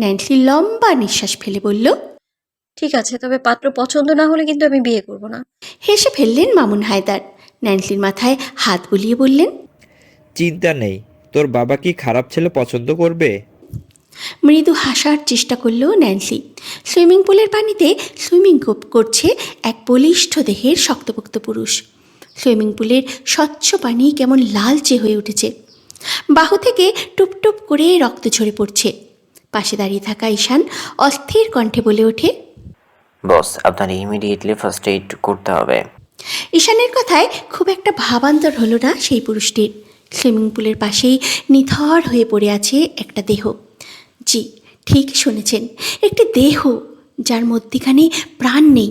S2: ন্যান্সি লম্বা নিঃশ্বাস ফেলে বলল,
S3: ঠিক আছে, তবে পাত্র পছন্দ না হলে কিন্তু আমি বিয়ে করব না।
S2: হেসে ফেললেন মামুন হায়দার। ন্যান্সির মাথায় হাত বুলিয়ে বললেন,
S9: চিন্তা নেই, তোর বাবা কি খারাপ ছেলে পছন্দ করবে?
S2: মৃদু হাসার চেষ্টা করল ন্যান্সি। সুইমিং পুলের পানিতে সুইমিং করছে এক বলিষ্ঠ দেহের শক্তপোক্ত পুরুষ। সুইমিং পুলের স্বচ্ছ পানি কেমন লালচে হয়ে উঠেছে। বাহু থেকে টুপটুপ করে রক্ত ঝরে পড়ছে। পাশে দাঁড়িয়ে থাকা ঈশান অস্থির কণ্ঠে বলে ওঠে,
S4: বস, আপনার ইমিডিয়েটলি ফার্স্ট এইড করতে হবে।
S2: ঈশানের কথায় খুব একটা ভাবান্তর হলো না সেই পুরুষটির। সুইমিং পুলের পাশেই নিথর হয়ে পড়ে আছে একটা দেহ। জি, ঠিক শুনেছেন, একটি দেহ যার মধ্যিখানে প্রাণ নেই।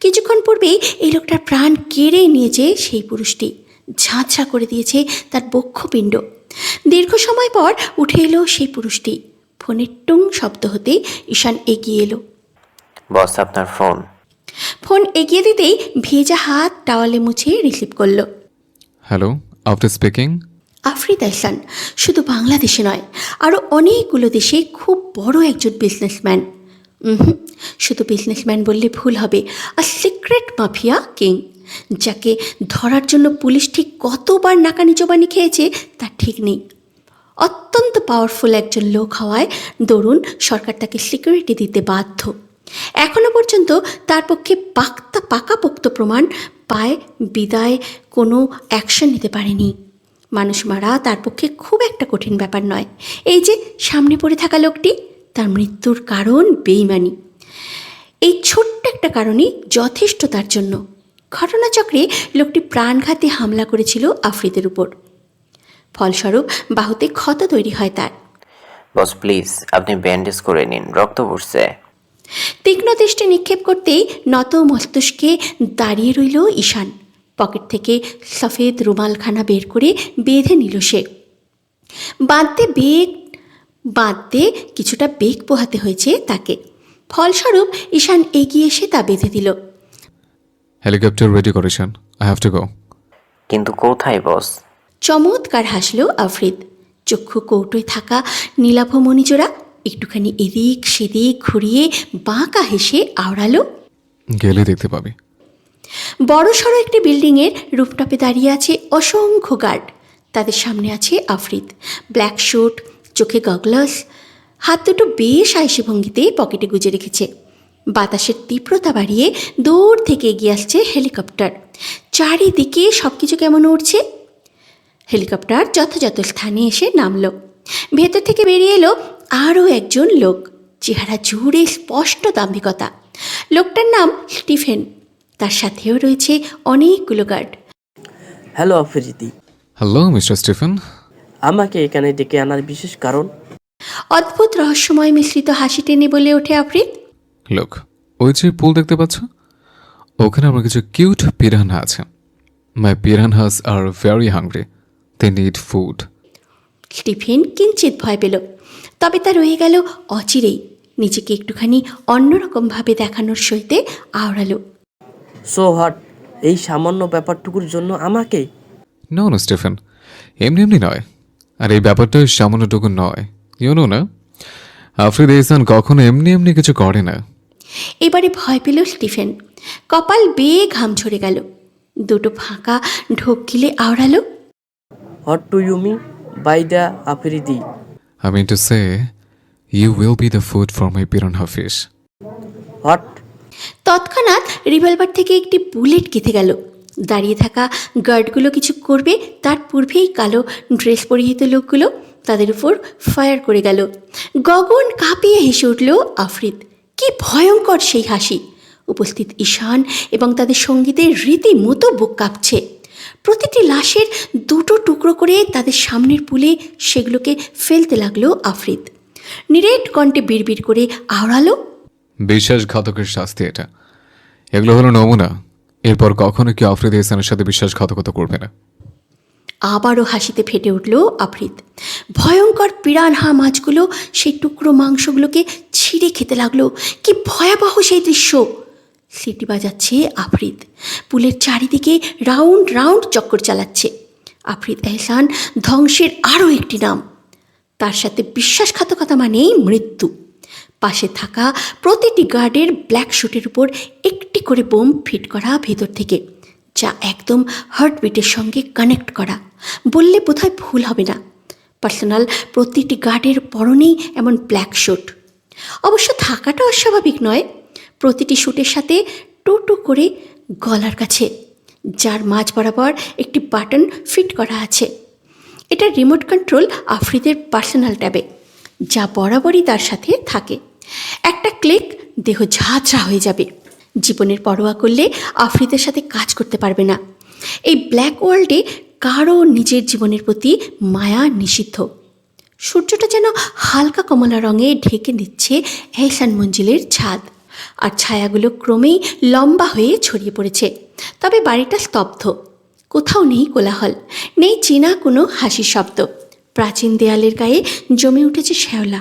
S2: কিছুক্ষণ পূর্বেই এই লোকটার প্রাণ কেড়ে নিয়েছে সেই পুরুষটি। ঝাঁঝরা করে দিয়েছে তার বক্ষপিণ্ড। দীর্ঘ সময় পর উঠে এলো সেই পুরুষটি। ফোনের টুং শব্দ হতেই ঈশান এগিয়ে এলো।
S4: বস, আপনার ফোন।
S2: ফোন এগিয়ে দিতেই ভেজা হাত টাওয়ালে মুছে রিসিভ করলো।
S5: হ্যালো, আফটার স্পিকিং।
S2: আফরিদা ইহসান শুধু বাংলাদেশে নয়, আরও অনেকগুলো দেশে খুব বড় একজন বিজনেসম্যান। শুধু বিজনেসম্যান বললে ভুল হবে, আর সিক্রেট মাফিয়া কিং, যাকে ধরার জন্য পুলিশ ঠিক কতবার নাকানি জবানি খেয়েছে তার ঠিক নেই। অত্যন্ত পাওয়ারফুল একজন লোক হওয়ায় দরুন সরকার তাকে সিকিউরিটি দিতে বাধ্য। এখনো পর্যন্ত তার পক্ষে পাকাপোক্ত প্রমাণ পায় বিদায় কোনো অ্যাকশন নিতে পারেনি। মানুষ মারা তার পক্ষে খুব একটা কঠিন ব্যাপার নয়। এই যে সামনে পড়ে থাকা লোকটি, তার মৃত্যুর কারণ বেইমানি। এই ছোট্ট একটা কারণই যথেষ্ট তার জন্য। ঘটনাচক্রে লোকটি প্রাণঘাতী হামলা করেছিল আফ্রিদের উপর। ফলস্বরূপ বাহুতে ক্ষত তৈরি হয় তার।
S4: বস প্লিজ আপনি ব্যান্ডেজ করে নিন, রক্ত পড়ছে।
S2: তীক্ষ্ণ দৃষ্টি নিক্ষেপ করতেই নত মস্তিষ্কে দাঁড়িয়ে রইল ঈশান। পকেট থেকে সফেদ রুমালখানা বের করে বেঁধে নিল সে। বাঁধতে কিছুটা বেগ পোহাতে হয়েছে তাকে। ফলস্বরূপ ঈশান এগিয়ে এসে তা বেঁধে দিল।
S5: হেলিকপ্টার রেডি করেছেন, আই হ্যাভ টু গো।
S4: কিন্তু কোথায় বস?
S2: চমৎকার হাসল আফ্রিদ। চক্ষু কৌটোয় থাকা নীলাভ মণিজোড়া একটুখানি এদিক সেদিক ঘুরিয়ে বাঁকা হেসে আওড়ালো।
S5: গেলে দেখতে পাবি।
S2: বড়সড় একটি বিল্ডিংয়ের রুফটপে দাঁড়িয়ে আছে অসংখ্য গার্ড। তাদের সামনে আছে আফ্রিদ, ব্ল্যাক শুট, চোখে গগলস, হাত দুটো বেশ আয়সী ভঙ্গিতে পকেটে গুজে রেখেছে। বাতাসের তীব্রতা বাড়িয়ে দূর থেকে এগিয়ে আসছে হেলিকপ্টার। চারিদিকে সব কিছু কেমন উড়ছে। হেলিকপ্টার যথাযথ স্থানে এসে নামল। ভেতর থেকে বেরিয়ে এলো আরও একজন লোক, চেহারা জুড়ে স্পষ্ট দাম্ভিকতা। লোকটার নাম স্টিফেন, তার সাথেও রয়েছে অনেকগুলো guard.
S10: Hello Afridi,
S5: hello mister Stephen.
S10: আমাকে এখানে ডেকে আনার বিশেষ কারণ?
S2: অদ্ভুত রহস্যময় মিশ্রিত হাসি টেনে বলে ওঠে আফ্রিদ।
S5: লোক, ওই যে পুল দেখতে পাচ্ছ, ওখানে আমার কিছু কিউট পিরানহা আছে। My piranhas are very hungry, they need food.
S2: Stephen কিঞ্চিত ভয় পেল, তবে তা রয়ে গেল অচিরেই। নিজেকে একটুখানি অন্যরকমভাবে দেখানোর সহিতে আওড়ালো।
S10: সো হট, এই সামান্য ব্যাপারটুকুর জন্য আমাকে?
S5: নো নো স্টিফেন, এমনি এমনি নয়। আর এই ব্যাপারটা সামান্যটুকু নয়, ইউনো না, আফ্রিদ এহসান কখনো এমনি এমনি কিছু করে না।
S2: এবারে ভয় পেল স্টিফেন। কপাল বেয়ে ঘাম ঝরে গেল। দুটো ফাঁকা ঢোক গিলে আওড়ালো।
S10: What to you me by the Afridi?
S5: I mean to say, you will be the food for my piranha fish.
S10: What?
S2: তৎক্ষণাৎ রিভলভার থেকে একটি বুলেট গেঁথে গেল। দাঁড়িয়ে থাকা গার্ডগুলো কিছু করবে তার পূর্বেই কালো ড্রেস পরিহিত লোকগুলো তাদের উপর ফায়ার করে গেল। গগন কাঁপিয়ে হেসে উঠল আফ্রিদ। কি ভয়ঙ্কর সেই হাসি! উপস্থিত ঈশান এবং তাদের সঙ্গীদের রীতিমতো বুক কাঁপছে। প্রতিটি লাশের দুটো টুকরো করে তাদের সামনের পুলে সেগুলোকে ফেলতে লাগলো আফ্রিদ। নিরেট কণ্ঠে বিড়বিড় করে আওড়ালো,
S5: বিশ্বাসঘাতকের শাস্তি এটা। এগুলো হলো নমুনা, এরপর কখনো কি আফ্রিদ এহসানের সাথে বিশ্বাসঘাতকতা করবে না।
S2: আবারও হাসিতে ফেটে উঠল আফ্রিদ। ভয়ঙ্কর পিরানহা মাছগুলো সেই টুকরো মাংসগুলোকে ছিঁড়ে খেতে লাগলো। কি ভয়াবহ সেই দৃশ্য! সিটি বাজাচ্ছে আফ্রিদ, পুলের চারিদিকে রাউন্ড রাউন্ড চক্কর চালাচ্ছে। আফ্রিদ এহসান ধ্বংসের আরও একটি নাম। তার সাথে বিশ্বাসঘাতকতা মানেই মৃত্যু। পাশে থাকা প্রতিটি গার্ডের ব্ল্যাক শুটের উপর একটি করে বোম ফিট করা ভেতর থেকে, যা একদম হার্টবিটের সঙ্গে কানেক্ট করা বললে বোধহয় ভুল হবে না। পার্সোনাল প্রতিটি গার্ডের পরনেই এমন ব্ল্যাক শুট। অবশ্য থাকাটা অস্বাভাবিক নয়। প্রতিটি শুটের সাথে টো করে গলার কাছে, যার মাঝ বরাবর একটি বাটন ফিট করা আছে। এটার রিমোট কন্ট্রোল আফ্রিদের পার্সোনাল ট্যাবে, যা বরাবরই তার সাথে থাকে। একটা ক্লিক দেহ ঝাঁঝরা হয়ে যাবে। জীবনের পরোয়া করলে আফ্রিদের সাথে কাজ করতে পারবে না। এই ব্ল্যাক ওয়ার্ল্ডে কারও নিজের জীবনের প্রতি মায়া নিষিদ্ধ। সূর্যটা যেন হালকা কমলা রঙে ঢেকে দিচ্ছে এহসান মঞ্জিলের ছাদ, আর ছায়াগুলো ক্রমেই লম্বা হয়ে ছড়িয়ে পড়েছে। তবে বাড়িটা স্তব্ধ, কোথাও নেই কোলাহল, নেই চেনা কোনো হাসির শব্দ। প্রাচীন দেয়ালের গায়ে জমে উঠেছে শ্যাওলা।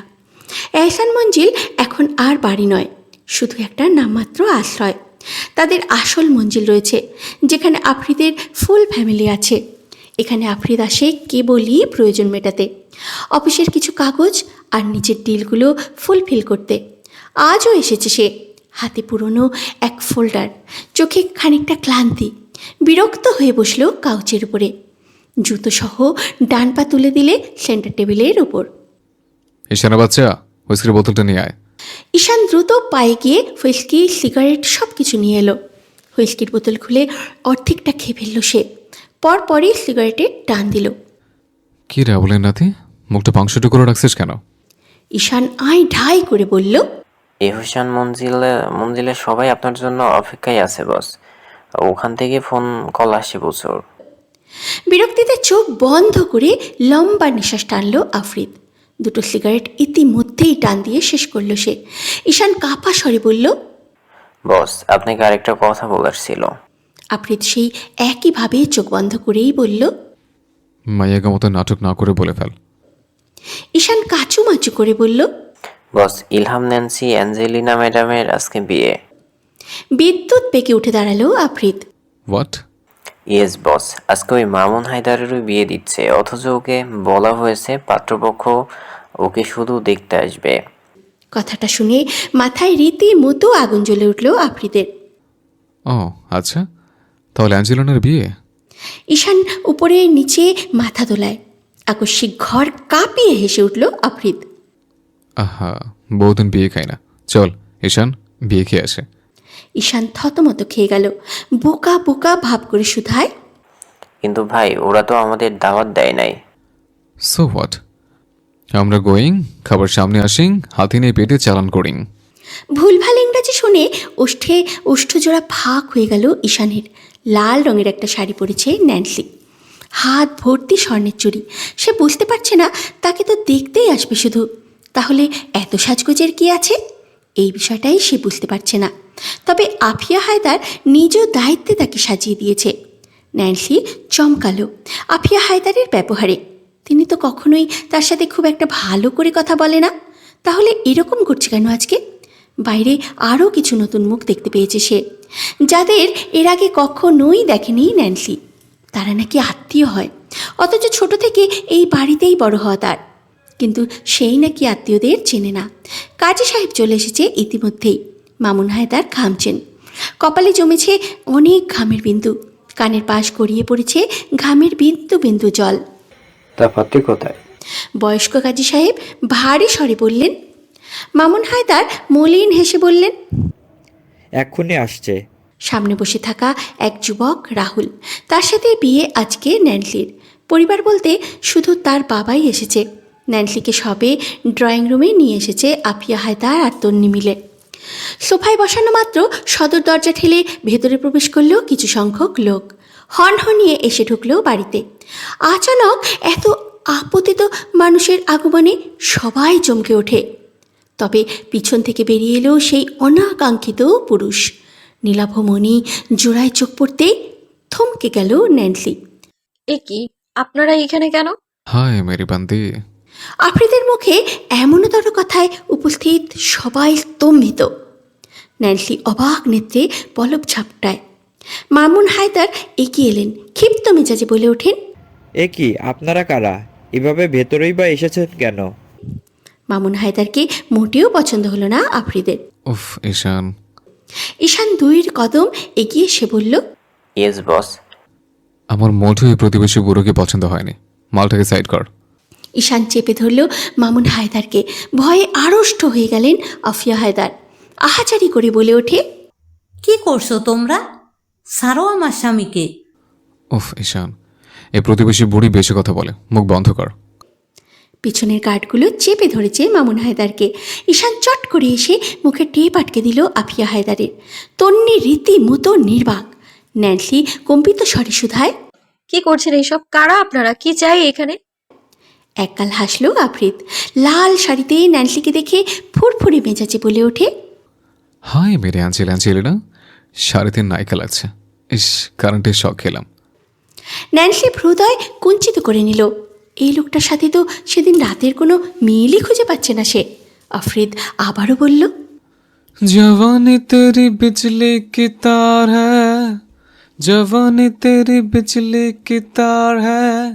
S2: এহসান মঞ্জিল এখন আর বাড়ি নয়, শুধু একটা নামমাত্র আশ্রয়। তাদের আসল মঞ্জিল রয়েছে, যেখানে আফ্রিদের ফুল ফ্যামিলি আছে। এখানে আফ্রিদ আসে কেবলই প্রয়োজন মেটাতে, অফিসের কিছু কাগজ আর নিজের ডিলগুলো ফুলফিল করতে। আজও এসেছে সে, হাতে পুরনো এক ফোল্ডার, চোখে খানিকটা ক্লান্তি। বিরক্ত হয়ে বসল কাউচের উপরে। জুতোসহ ডান পা তুলে দিলে সেন্টার টেবিলের ওপর।
S5: এই সেনা বাচ্চা, হুইস্কির বোতলটা নিয়ে আয়।
S2: ঈশান দ্রুত পায়ে গিয়ে হুইস্কি, সিগারেট সব কিছু নিয়ে এলো। হুইস্কির বোতল খুলে অর্ধেকটা খেয়ে ফেলল সে। পরপরই সিগারেটে টান দিল।
S5: কি রে বলেন নাতি, মুখটা পাংশুটু করে রাখছিস কেন?
S2: ঈশান আই ঢাই করে বলল,
S4: এহসান মঞ্জিলে সবাই আপনার জন্য অপেক্ষায় আছে বস। ওখান থেকে ফোন কল আসে প্রচুর।
S2: বিরক্তিতে চোখ বন্ধ করে লম্বা নিঃশ্বাস টানল আফরিদ। দুটো সিগারেট ইতিমধ্যেই টান দিয়ে শেষ করল সে। ঈশান কাঁপা স্বরে বলল,
S4: বস, আপনাকে আরেকটা কথা বলার ছিল।
S2: আফরিদ সেই একইভাবে চোখ বন্ধ করেই বলল।
S5: মাইয়াগা মতো নাটক না করে বলে ফেল।
S2: ঈশান কাচুমাচু করে বলল,
S4: বস, ইলহাম ন্যান্সি অ্যাঞ্জেলিনা ম্যাডামের আজকে বিয়ে।
S2: বিদ্যুৎ পেকে উঠে দাঁড়ালো আফরিদ।
S5: হোয়াট?
S4: ইয়েস বস, আজকে ওই মামুন হায়দারেরও বিয়ে দিচ্ছে, অথচ ওকে বলা হয়েছে পাত্রপক্ষ ওকে শুধু দেখতে আসবে।
S2: কথাটা শুনে মাথায় রীতিমতো আগুন জ্বলে উঠল আফরিদের।
S5: ও আচ্ছা, তাহলে অ্যাঞ্জেলিনার বিয়ে?
S2: ঈশান উপরে নিচে মাথা দোলায়। আকস্মিক ঘর কাঁপিয়ে হেসে উঠল আফরিদ।
S5: আহা, বহুদিন বিয়ে খাই না, চল ঈশান বিয়ে খেয়ে আসে।
S2: ঈশান থতমত খেয়ে গেল। বোকা বোকা ভাব করে শুধায়,
S4: কিন্তু ভাই, ওরা তো আমাদের দাওয়াত দেয় নাই।
S5: সো হোয়াট, আমরা গোয়িং, খাবার সামনে আসিং, হাতি নিয়ে পেটে চালান করিং।
S2: ভুলভাল ইংরাজি শুনে ওষ্ঠজোড়া ফাঁক হয়ে গেল ঈশানের। লাল রঙের একটা শাড়ি পরেছে ন্যান্সি, হাত ভর্তি স্বর্ণের চুড়ি। সে বুঝতে পারছে না তাকে তো দেখতেই আসবে শুধু, তাহলে এত সাজগোজের কি আছে? এই বিষয়টাই সে বুঝতে পারছে না। তবে আফিয়া হায়দার নিজ দায়িত্বে তাকে সাজিয়ে দিয়েছে। ন্যান্সি চমকালো আফিয়া হায়দারের ব্যবহারে। তিনি তো কখনোই তার সাথে খুব একটা ভালো করে কথা বলে না, তাহলে এরকম করছে কেন আজকে? বাইরে আরও কিছু নতুন মুখ দেখতে পেয়েছে সে, যাদের এর আগে কখনোই দেখেনি ন্যান্সি। তারা নাকি আত্মীয় হয়, অথচ ছোট থেকে এই বাড়িতেই বড় হওয়া তার। কিন্তু সেই নাকি আত্মীয়দের চেনে না। কাজী সাহেব চলে এসেছে ইতিমধ্যেই। মামুন হায়দার ঘামছেন, কপালে জমেছে অনেক ঘামের বিন্দু, কানের পাশ গড়িয়ে পড়েছে ঘামের বিন্দু বিন্দু জল।
S11: তা পাত্রী কোথায়?
S2: বয়স্ক কাজী সাহেব ভারী স্বরে বললেন। মামুন হায়দার মলিন হেসে বললেন,
S9: এক্ষুনি আসছে।
S2: সামনে বসে থাকা এক যুবক রাহুল, তার সাথে বিয়ে আজকে ন্যান্সির। পরিবার বলতে শুধু তার বাবাই এসেছে। ন্যান্সিকে সবে ড্রয়িং রুমে নিয়ে এসেছে আফিয়া হায়দার আর তন্নি মিলে। সোফায় বসানো মাত্র সদর দরজা ঠেলে ভেতরে প্রবেশ করলো কিছু সংখ্যক লোক। হনহনিয়ে এসে ঢুকলো বাড়িতে। আচানক এত আপতিত মানুষের আগমনে সবাই চমকে ওঠে। তবে পিছন থেকে বেরিয়ে এলো সেই অনাকাঙ্ক্ষিত পুরুষ। নীলাভমণি জোড়ায় চোখ পড়তে থমকে গেল ন্যান্সি।
S3: এ কি, আপনারা এখানে কেন?
S5: হায় মেরি বান্দি।
S2: আফ্রিদের মুখে এমনতর কথায় উপস্থিত সবাই স্তম্ভিত। ন্যান্সি অবাক নেত্রে পলক ঝাপটায়। মামুন হায়দার এগিয়ে এলেন, ক্ষিপ্ত মেজাজে বলে ওঠেন,
S9: এ কি, আপনারা কারা? এভাবে ভেতরেই বা এসেছেন কেন?
S2: মামুন হায়দারকে মোটেও পছন্দ হলো না আফ্রিদের।
S5: উফ ঈশান।
S2: ঈশান দুইয়ের কদম এগিয়ে সে বলল,
S4: ইয়েস বস।
S5: আমার মোটেও এই প্রতিবেশী বুড়োকে পছন্দ হয়নি, মালটাকে সাইড কর।
S2: ঈশান চেপে ধরল মামুন হায়দারকে। ভয়ে আড়ষ্ট হয়ে গেলেন আফিয়া হায়দার। আহাজারি করে বলে ওঠে,
S12: কি করছো তোমরা? ছাড়ো আমার স্বামীকে।
S5: উফ ঈশান, এই প্রতিবেশী বুড়ি বেশি কথা বলে, মুখ বন্ধ কর।
S2: পিছনের গার্ডগুলো চেপে ধরেছে মামুন হায়দারকে। ঈশান চট করে এসে মুখে টেপ আটকে দিল আফিয়া হায়দারের। তন্নি রীতিমতো নির্বাক। ন্যান্সি কম্পিত স্বরে শুধায়,
S3: কি করছেন এইসব? কারা আপনারা? কি চাই এখানে?
S2: একগাল হাসলো আফ্রিদ। লাল শাড়িতে ন্যান্সিকে দেখে ফুরফুরে মেজাজে বলে ওঠে,
S5: হায় মেরে অ্যাঞ্জেলিনা, শাড়িতে নায়িকা লাগছে। ইস, কারেন্টের শখ খেলাম।
S2: ন্যান্সি হৃদয় কুঞ্চিত করে নিল। এই লোকটার সাথে তো সেদিন রাতের কোনো মিলই খুঁজে পাচ্ছে না সে। আফ্রিদ আবারও বলল,
S5: জওয়ানি তেরি বিজলি কি তার হ্যায়, জওয়ানি তেরি বিজলি কি তার হ্যায়।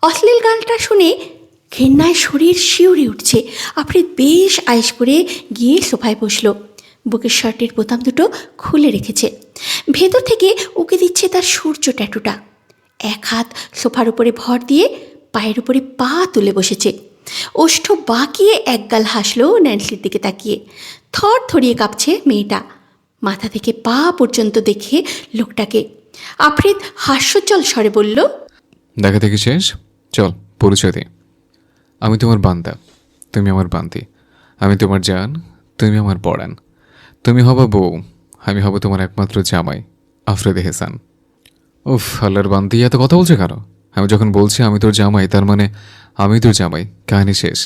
S2: অশ্লীল গানটা শুনে ঘেন্নায় শরীর শিউরে উঠছে। আফ্রিদ বেশ আয়েশ করে গিয়ে সোফায় বসল। বুকের শার্টের বোতাম দুটো খুলে রেখেছে। ভেতর থেকে উকে দিচ্ছে তার সূর্য ট্যাটুটা। এক হাত সোফার উপরে ভর দিয়ে পায়ের উপরে পা তুলে বসেছে। ওষ্ঠ বাঁকিয়ে একগাল হাসলো ন্যান্সির দিকে তাকিয়ে। থর থরিয়ে কাঁপছে মেয়েটা, মাথা থেকে পা পর্যন্ত দেখে লোকটাকে। আফ্রিদ হাস্যোজ্জ্বল স্বরে বলল,
S5: দেখা দেখি শেষ, চল পরিচয় দিই। আমি তোমার বান্দা, তুমি আমার বান্দি। আমি তোমার জান, তুমি আমার পরাণ। তুমি হবা বউ, আমি হব তোমার একমাত্র জামাই, আফ্রিদ এহসান। উফ, আল্লাহর বান্দি, এত কথা বলছে কেন? আমি যখন বলছি আমি তোর জামাই, তার মানে আমি তোর জামাই, কাহিনী শেষ।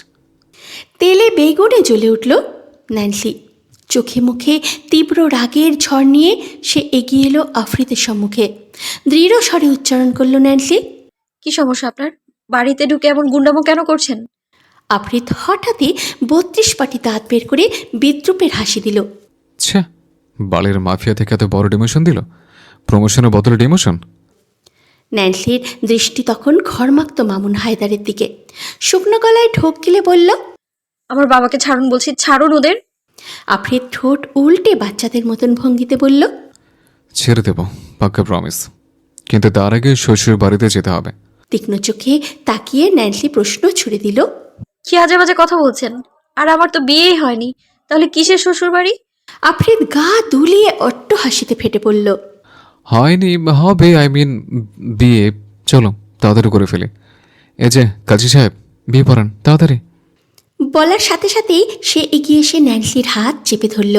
S2: তেলে বেগুনে জ্বলে উঠল ন্যান্সি। চোখে মুখে তীব্র রাগের ঝড় নিয়ে সে এগিয়ে এলো আফ্রিদের সম্মুখে। দৃঢ় স্বরে উচ্চারণ করল ন্যান্সি,
S3: কি সমস্যা আপনার? বাড়িতে ঢুকে এমন গুন্ডামো কেন করছেন?
S2: আফ্রিদ হঠাৎই 32 পাটি দাঁত বের করে বিদ্রুপের হাসি দিল।
S5: আচ্ছা, বালের মাফিয়া থেকে এত বড় ডিমোশন দিল, প্রমোশনের বদলে ডিমোশন।
S2: ন্যান্সির দৃষ্টি তখন ঘরমাক্ত মামুন হায়দারের দিকে। শুকনো গলায় ঢোক গিলে বলল,
S3: আমার বাবাকে ছাড়ুন বলছি, ছাড়ুন ওদের।
S2: আফ্রিদ ঠোঁট উল্টে বাচ্চাদের মতন ভঙ্গিতে বলল,
S5: ছেড়ে দেব, পাক্কা প্রমিস, কিন্তু তার আগে শ্বশুর বাড়িতে যেতে হবে।
S2: তীক্ষ্ণ চোখে তাকিয়ে ন্যান্সি প্রশ্ন ছুড়ে দিল,
S3: কি আজে বাজে কথা বলছেন? আর আমার তো বিয়েই হয়নি, তাহলে কিসের শ্বশুর বাড়ি?
S2: আফ্রিদ গা দুলিয়ে অট্ট হাসিতে ফেটে পড়ল।
S5: হয়নি, হবে, আই মিন বিয়ে। চলো তাড়াতাড়ি করে ফেলি। এই যে কাজী সাহেব, বিয়ে পড়ান তাড়াতাড়ি।
S2: বলার সাথে সাথেই সে এগিয়ে এসে ন্যান্সির হাত চেপে ধরল।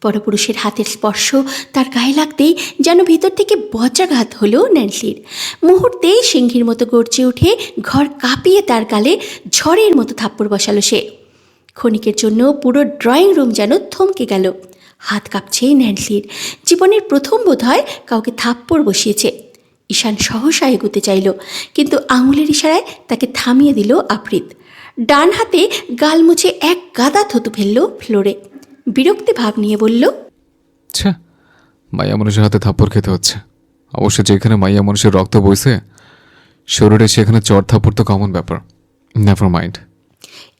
S2: পরপুরুষের হাতের স্পর্শ তার গায়ে লাগতেই যেন ভিতর থেকে বজ্রাঘাত হলো ন্যান্সির। মুহূর্তেই সিংহীর মতো গর্জে উঠে ঘর কাঁপিয়ে তার গালে ঝড়ের মতো থাপ্পড় বসালো সে। ক্ষণিকের জন্য পুরো ড্রয়িং রুম যেন থমকে গেল। হাত কাঁপছে ন্যান্সির। জীবনের প্রথম বোধহয় কাউকে থাপ্পড় বসিয়েছে। ঈশান সহসা এগুতে চাইল, কিন্তু আঙুলের ইশারায় তাকে থামিয়ে দিল আফ্রিদ। ডান হাতে গাল মুছে এক গাদা থুতু ফেলল ফ্লোরে। বিরক্তি ভাব নিয়ে বলল,
S5: আচ্ছা, মাইয়া মানুষের হাতে থাপ্পড় খেতে হচ্ছে। অবশ্য যেখানে মাইয়া মানুষের রক্ত বইছে শরীরে, সেখানে চড় থাপ্পড় তো কমন ব্যাপার। Never mind.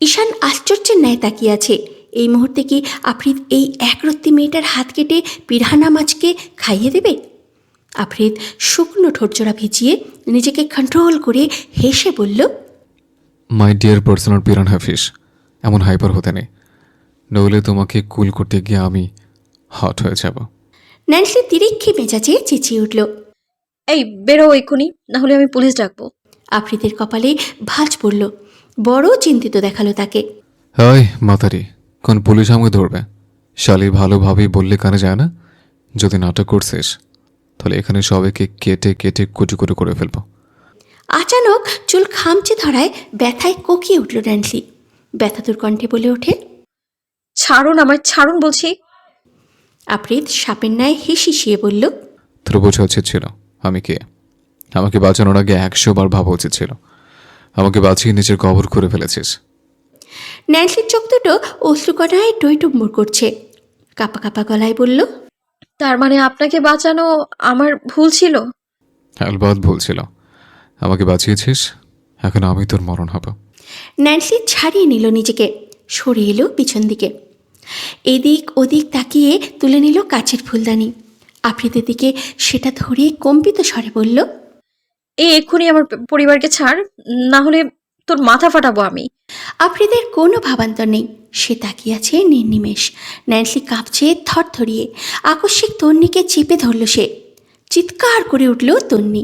S2: ঈশান আশ্চর্যের ন্যায় তাকিয়ে আছে। এই মুহূর্তে কি আফ্রিদ এই একরত্তি মেয়েটার হাত কেটে পিরানা মাছকে খাইয়ে দেবে? আফ্রিদ শুকনো ঠোঁটজোড়া ভিজিয়ে নিজেকে কন্ট্রোল করে হেসে বলল,
S5: মাই ডিয়ার পার্সোনাল পিরান হাফিস, এমন হাইপার হতে নেই, নইলে তোমাকে কুল করতে গিয়ে আমি হট হয়ে যাব।
S2: ন্যান্সি তিরিক্ষি মেজাজে চেঁচিয়ে উঠল।
S3: এই বেরো এক্ষুনি, না হলে আমি পুলিশ ডাকবো।
S2: আফ্রিদের কপালে ভাঁজ পড়ল। বড় চিন্তিত দেখালো তাকে।
S5: হাই মাতারি, কোন পুলিশ আমাকে ধরবে? শালি ভালোভাবেই বললে কানে যায় না? যদি নাটক করছিস তাহলে এখানে সবাইকে কেটে কেটে কুচি করে ফেলবো।
S2: আচানক চুল খামচে ধরায় ব্যথায় কোকিয়ে উঠল ন্যান্সি। ব্যথাতুর কণ্ঠে বলে ওঠে,
S3: ছাড়ুন আমায়, ছাড়ুন বলছি।
S2: আফ্রিদ সাপের ন্যায় হিসিয়ে বলল,
S5: তোর বোঝা উচিত ছিল আমি কে। আমাকে বাঁচানোর আগে 100 বার ভাবা উচিত ছিল। আমাকে বাঁচিয়ে নিজের কবর করে ফেলেছিস।
S2: ন্যান্সির চোখ দুটো অশ্রুকণায় টইটুম্বর করছে। কাপা কাপা গলায় বলল,
S3: তার মানে আপনাকে বাঁচানো আমার ভুল ছিল?
S5: আলবাত ভুল ছিল। আমাকে বাঁচিয়েছিস, এখন আমি তোর মরণ হব।
S2: ন্যান্সি ছাড়িয়ে নিল নিজেকে, সরে এলো পিছন দিকে। এদিক ওদিক তাকিয়ে তুলে নিল কাচের ফুলদানি। আফ্রিদের দিকে সেটা ধরে কম্পিত স্বরে বলল,
S3: এই এক্ষুনি আমার পরিবারকে ছাড়, না হলে তোর মাথা ফাটাবো আমি।
S2: আফ্রিদের কোনো ভাবান্তর নেই। সে তাকিয়ে আছে নির্নিমেষ। ন্যান্সি কাঁপছে থরথরিয়ে। আকস্মিক তন্নিকে চেপে ধরল সে। চিৎকার করে উঠল তন্নি।